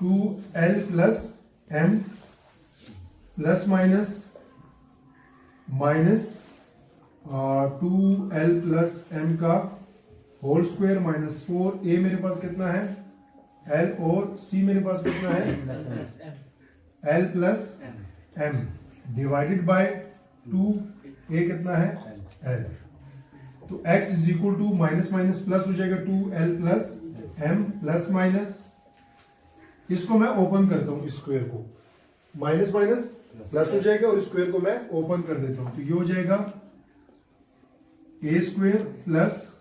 2l plus m plus minus 2l plus m का whole square -4a मेरे पास कितना है l और c मेरे पास कितना है l plus m divided by 2a कितना है l। तो x is equal to minus minus plus हो जाएगा 2l plus m plus minus, इसको मैं ओपन करता हूं, स्क्वायर को माइनस माइनस प्लस हो जाएगा और स्क्वायर को मैं ओपन कर देता हूं। तो ये हो जाएगा a square plus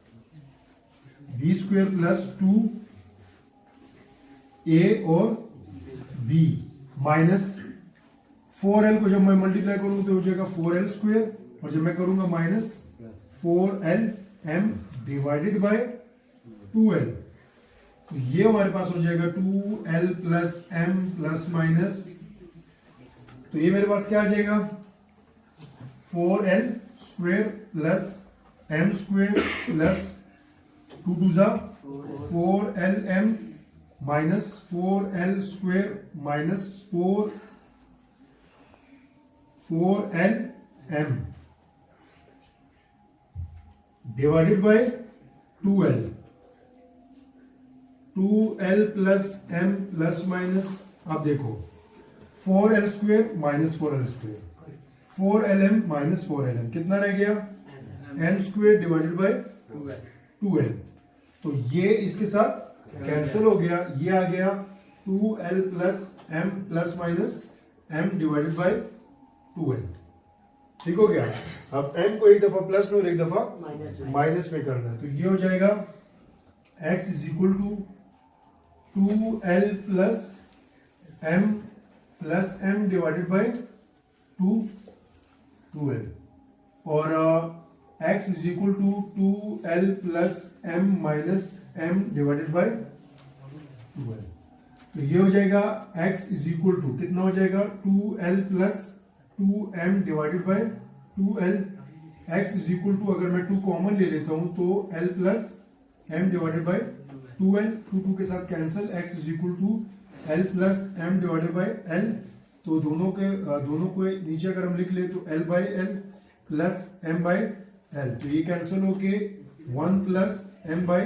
b square plus 2a और b माइनस 4l को जब मैं मल्टीप्लाई करूंगा तो हो जाएगा 4l स्क्वायर और जब मैं करूंगा minus 4l m divided by 2l। तो ये हमारे पास हो जाएगा 2l plus m plus minus, तो ये मेरे पास क्या आ जाएगा 4l square plus m square plus 2 2 जा 4LM minus 4L square minus 4LM divided by 2L. 2L plus M plus minus, अब देखो 4L square minus 4L square, 4LM minus 4LM कितना रह गया? M square divided by 2L. तो ये इसके साथ कैंसिल हो गया, ये आ गया 2L plus M plus minus M divided by 2L. ठीक हो गया? अब M को एक दफा प्लस में और एक दफा माइनस में करना है, तो ये हो जाएगा x is equal to 2L plus M divided by 2L और x is equal to 2L plus M minus M divided by 2L. तो ये हो जाएगा x इज इक्वल टू कितना हो जाएगा 2L plus 2M divided by 2L. x is equal to अगर मैं 2 कॉमन ले लेता हूं तो L plus M divided by 2L, 2 के साथ cancel, x is equal to L plus M divided by L. तो दोनों को नीचे अगर हम लिख ले तो L by L plus M by L, तो ये कैंसिल होके 1 प्लस M बाई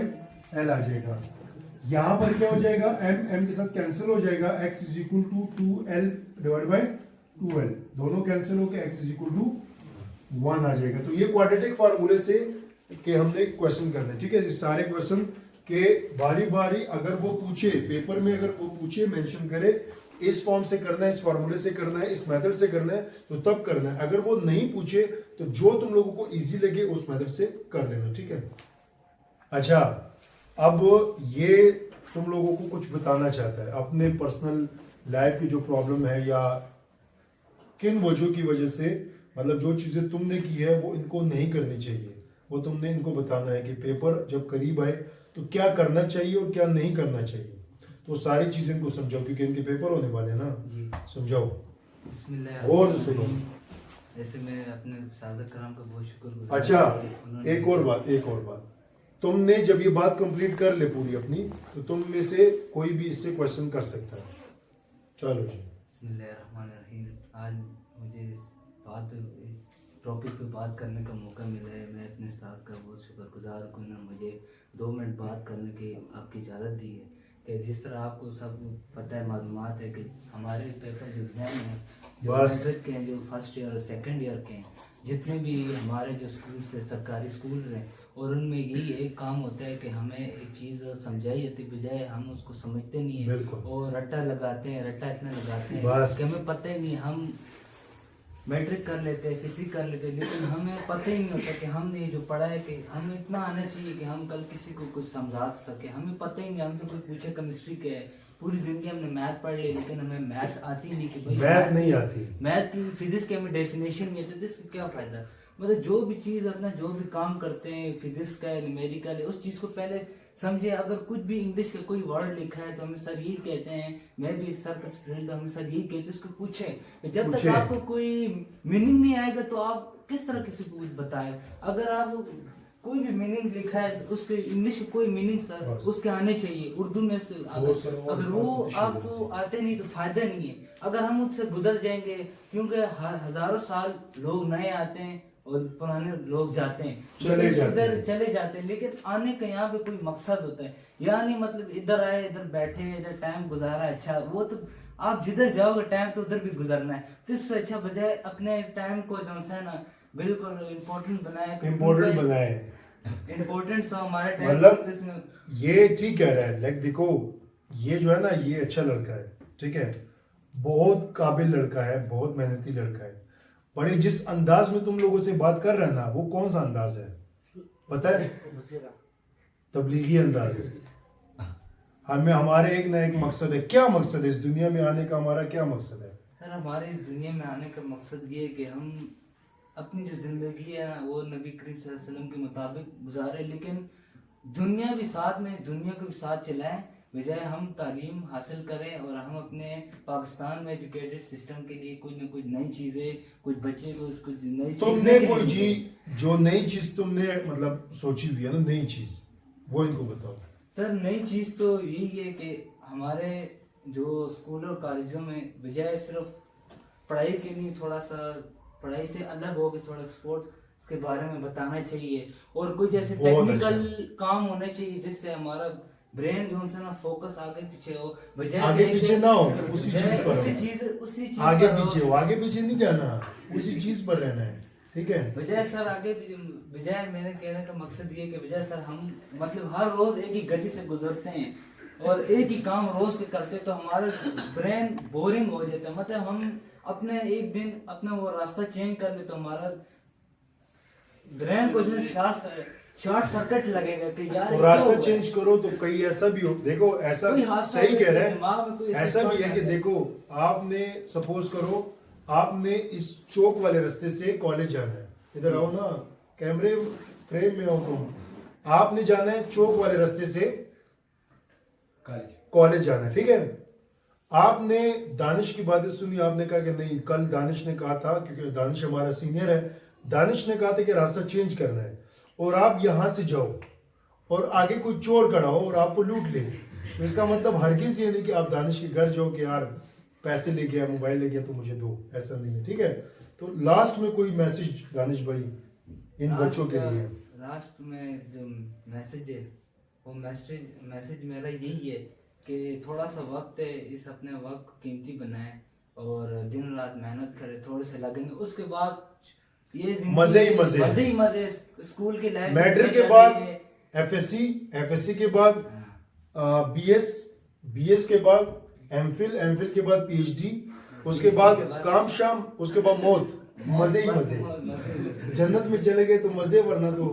L आ जाएगा. यहां पर क्या हो जाएगा M के साथ कैंसिल हो जाएगा, x is equal to 2L divide by 2L, दोनों कैंसिल होके x इज इक्वल टू 1 आ जाएगा. तो ये क्वाड्रेटिक फार्मूले से के हमने क्वेश्चन करने, ठीक है. सारे क्वेश्चन के बारी बारी अगर वो पूछे पेपर में, अगर वो पूछे मेंशन करे इस फॉर्म से करना है, इस फार्मूले से करना है, इस मेथड से करना है, तो तब करना है. अगर वो नहीं पूछे तो जो तुम लोगों को इजी लगे उस मेथड से कर लेना, ठीक है. अच्छा, अब ये तुम लोगों को कुछ बताना चाहता है अपने पर्सनल लाइफ की जो प्रॉब्लम है या किन वजहों की वजह से, मतलब जो चीजें तुमने की है वो इनको नहीं करनी चाहिए, वो तुमने इनको बताना है कि पेपर जब करीब आए तो क्या करना चाहिए और क्या नहीं करना चाहिए. तो सारी चीजें इनको समझाओ क्योंकि इनके पेपर होने वाले हैं ना. समझाओ और सुनो. जैसे मैं अपने साजद कराम का बहुत शुक्र. अच्छा, एक और बात, तुमने जब ये बात कंप्लीट कर ले पूरी अपनी, तो तुम में से कोई भी इससे क्वेश्चन कर सकता है. चलो जी. बिस्मिल्लाहिर्रहमानिर्रहीम. आज मुझे इस बात पे टॉपिक पे बात करने का मौका मिला है. मैं अपने उस्ताद का बहुत शुक्रगुजार हूँ, उन्होंने मुझे 2 मिनट बात करने की आपकी इजाज़त दी है. कि जिस तरह आपको सब पता है, मालूमात है कि हमारे पेपर जो एग्ज़ाम हैं, जो मैट्रिक के हैं, जो फर्स्ट ईयर और सेकंड ईयर के हैं, जितने भी हमारे जो स्कूल से सरकारी स्कूल हैं, और उनमें यही एक काम होता है कि हमें एक चीज़ समझाई जाती बजाय हम उसको समझते नहीं है और रट्टा लगाते हैं, रट्टा इतना लगाते हैं कि हमें पता ही नहीं. हम मैट्रिक कर लेते हैं, फिजिक्स कर लेते हैं, लेकिन हमें पता ही नहीं होता कि हमने ये जो पढ़ा है कि हमें इतना आना चाहिए कि हम कल किसी को कुछ समझा सके. हमें पता ही नहीं. हम तो कोई पूछे केमिस्ट्री के है, पूरी जिंदगी हमने मैथ पढ़ ली लेकिन हमें मैथ आती नहीं कि भाई मैथ नहीं आती, मैथ की फिजिक्स की हमें डेफिनेशन नहीं है, तो इसका क्या फायदा. मतलब जो भी चीज़ अपना जो भी काम करते हैं, फिजिक्स का है, न्यूमेरिकल है, उस चीज़ को पहले समझे. अगर कुछ भी इंग्लिश का कोई वर्ड लिखा है तो हमें सर यही कहते हैं, मैं भी सर का स्टूडेंट हूँ, हमें सर यही कहते हैं, उसको पूछें. जब तक आपको कोई मीनिंग नहीं आएगा तो आप किस तरह किसी को कुछ बताएं. अगर आप कोई भी मीनिंग लिखा है उसके इंग्लिश में कोई मीनिंग सर उसके आने चाहिए, उर्दू में अगर वो आपको आते नहीं तो फायदा नहीं है. अगर हम उससे गुजर जाएंगे, क्योंकि हजारों साल लोग नए आते हैं और पुराने लोग जाते हैं, चले जाते हैं, लेकिन आने का यहाँ पे कोई मकसद होता है. यहाँ नहीं मतलब इधर आए, इधर बैठे, इधर टाइम गुजारा, अच्छा वो तो आप जिधर जाओगे टाइम तो उधर भी गुजरना है. तो इससे अच्छा बजाय अपने टाइम को जो है ना बिल्कुल इम्पोर्टेंट बनाए सो हमारे टाइम. मतलब ये ठीक कह रहा है. लाइक देखो, ये जो है ना, ये अच्छा लड़का है, ठीक है, बहुत काबिल लड़का है, बहुत मेहनती लड़का है, पर ये जिस अंदाज में तुम लोगों से बात कर रहा है ना, वो कौन सा अंदाज है पता है? तबलीगी अंदाज. हमें हमारे एक ना एक मकसद है. क्या मकसद है इस दुनिया में आने का? हमारा क्या मकसद है सर? हमारे इस दुनिया में आने का मकसद ये है कि हम अपनी जो जिंदगी है वो नबी करीम सल्लल्लाहु अलैहि वसल्लम के मुताबिक गुजारे, लेकिन दुनिया भी साथ में, दुनिया को भी साथ चलाएं, बजाय हम तालीम हासिल करें और हम अपने पाकिस्तान में एजुकेटेड सिस्टम के लिए कुछ न कुछ नई चीजें, कुछ बच्चे को कुछ नई. तुमने कोई चीज, जो नई चीज तुमने मतलब सोची हुई है ना, नई चीज, वो इनको बताओ. सर नई चीज तो यही है कि हमारे जो स्कूल और कॉलेजों में बजाय सिर्फ पढ़ाई के लिए थोड़ा सा पढ़ाई से अलग हो के थोड़ा स्पोर्ट्स के बारे में बताना चाहिए और कोई जैसे बहुत टेक्निकल काम होने चाहिए जिससे हमारा ब्रेन जो है ना फोकस आगे पीछे हो बजाय आगे नहीं कि- पीछे ना हो, उसी चीज पर हो। उसी चीज आगे पर हो। पीछे हो, आगे पीछे नहीं जाना, उसी चीज पर रहना है, ठीक है। बजाय सर बजाय मेरे कहने का मकसद ये कि बजाय सर हम मतलब हर रोज एक ही गली से गुजरते हैं और एक ही काम रोज के करते हैं, तो हमारा ब्रेन बोरिंग हो जाता है। मतलब हम अपने एक दिन अपना वो रास्ता चेंज कर ले तो हमारा ब्रेन को जो शॉर्ट सर्किट लगेगा कि यार तो ये रास्ता क्या हुआ चेंज है? करो तो कई ऐसा भी हो, देखो ऐसा कोई हादसा सही हो कह जाए, रहे दिमाग में कोई हैं, ऐसा ऐसा भी थॉट है आ कि जाए। देखो आपने सपोज करो आपने इस चौक वाले रास्ते से कॉलेज जाना है, इधर आओ ना, कैमरे फ्रेम में आओ तुम, आपने जाना है चौक वाले रास्ते से कॉलेज जाना है, ठीक है। आपने दानिश की बातें सुनी, आपने कहा कि नहीं, कल दानिश ने कहा था, क्योंकि दानिश हमारा सीनियर है, दानिश ने कहा था कि रास्ता चेंज करना है और आप यहां से जाओ और आगे कोई चोर खड़ा हो और आपको लूट ले, तो इसका मतलब हरगिज ये नहीं कि आप दानिश के घर जाओ कि यार पैसे ले गया, मोबाइल ले गया तो मुझे दो, ऐसा नहीं है, ठीक है। तो लास्ट में कोई मैसेज दानिश भाई इन बच्चों के लिए? लास्ट में जो मैसेज है वो मैसेज मेरा यही है कि थोड़ा सा वक्त है, इस अपने वक्त को कीमती बनाए और दिन रात मेहनत करे, थोड़े से लगेंगे, उसके बाद ये जिंदगी मजे ही मजे। मजे ही मजे। स्कूल की लाइफ मैट्रिक के बाद एफएससी के बाद बीएस के बाद एमफिल के बाद पीएचडी, उसके बाद काम शाम, उसके बाद मौत, मजे ही मजे। जन्नत में चले गए तो मजे, वरना तो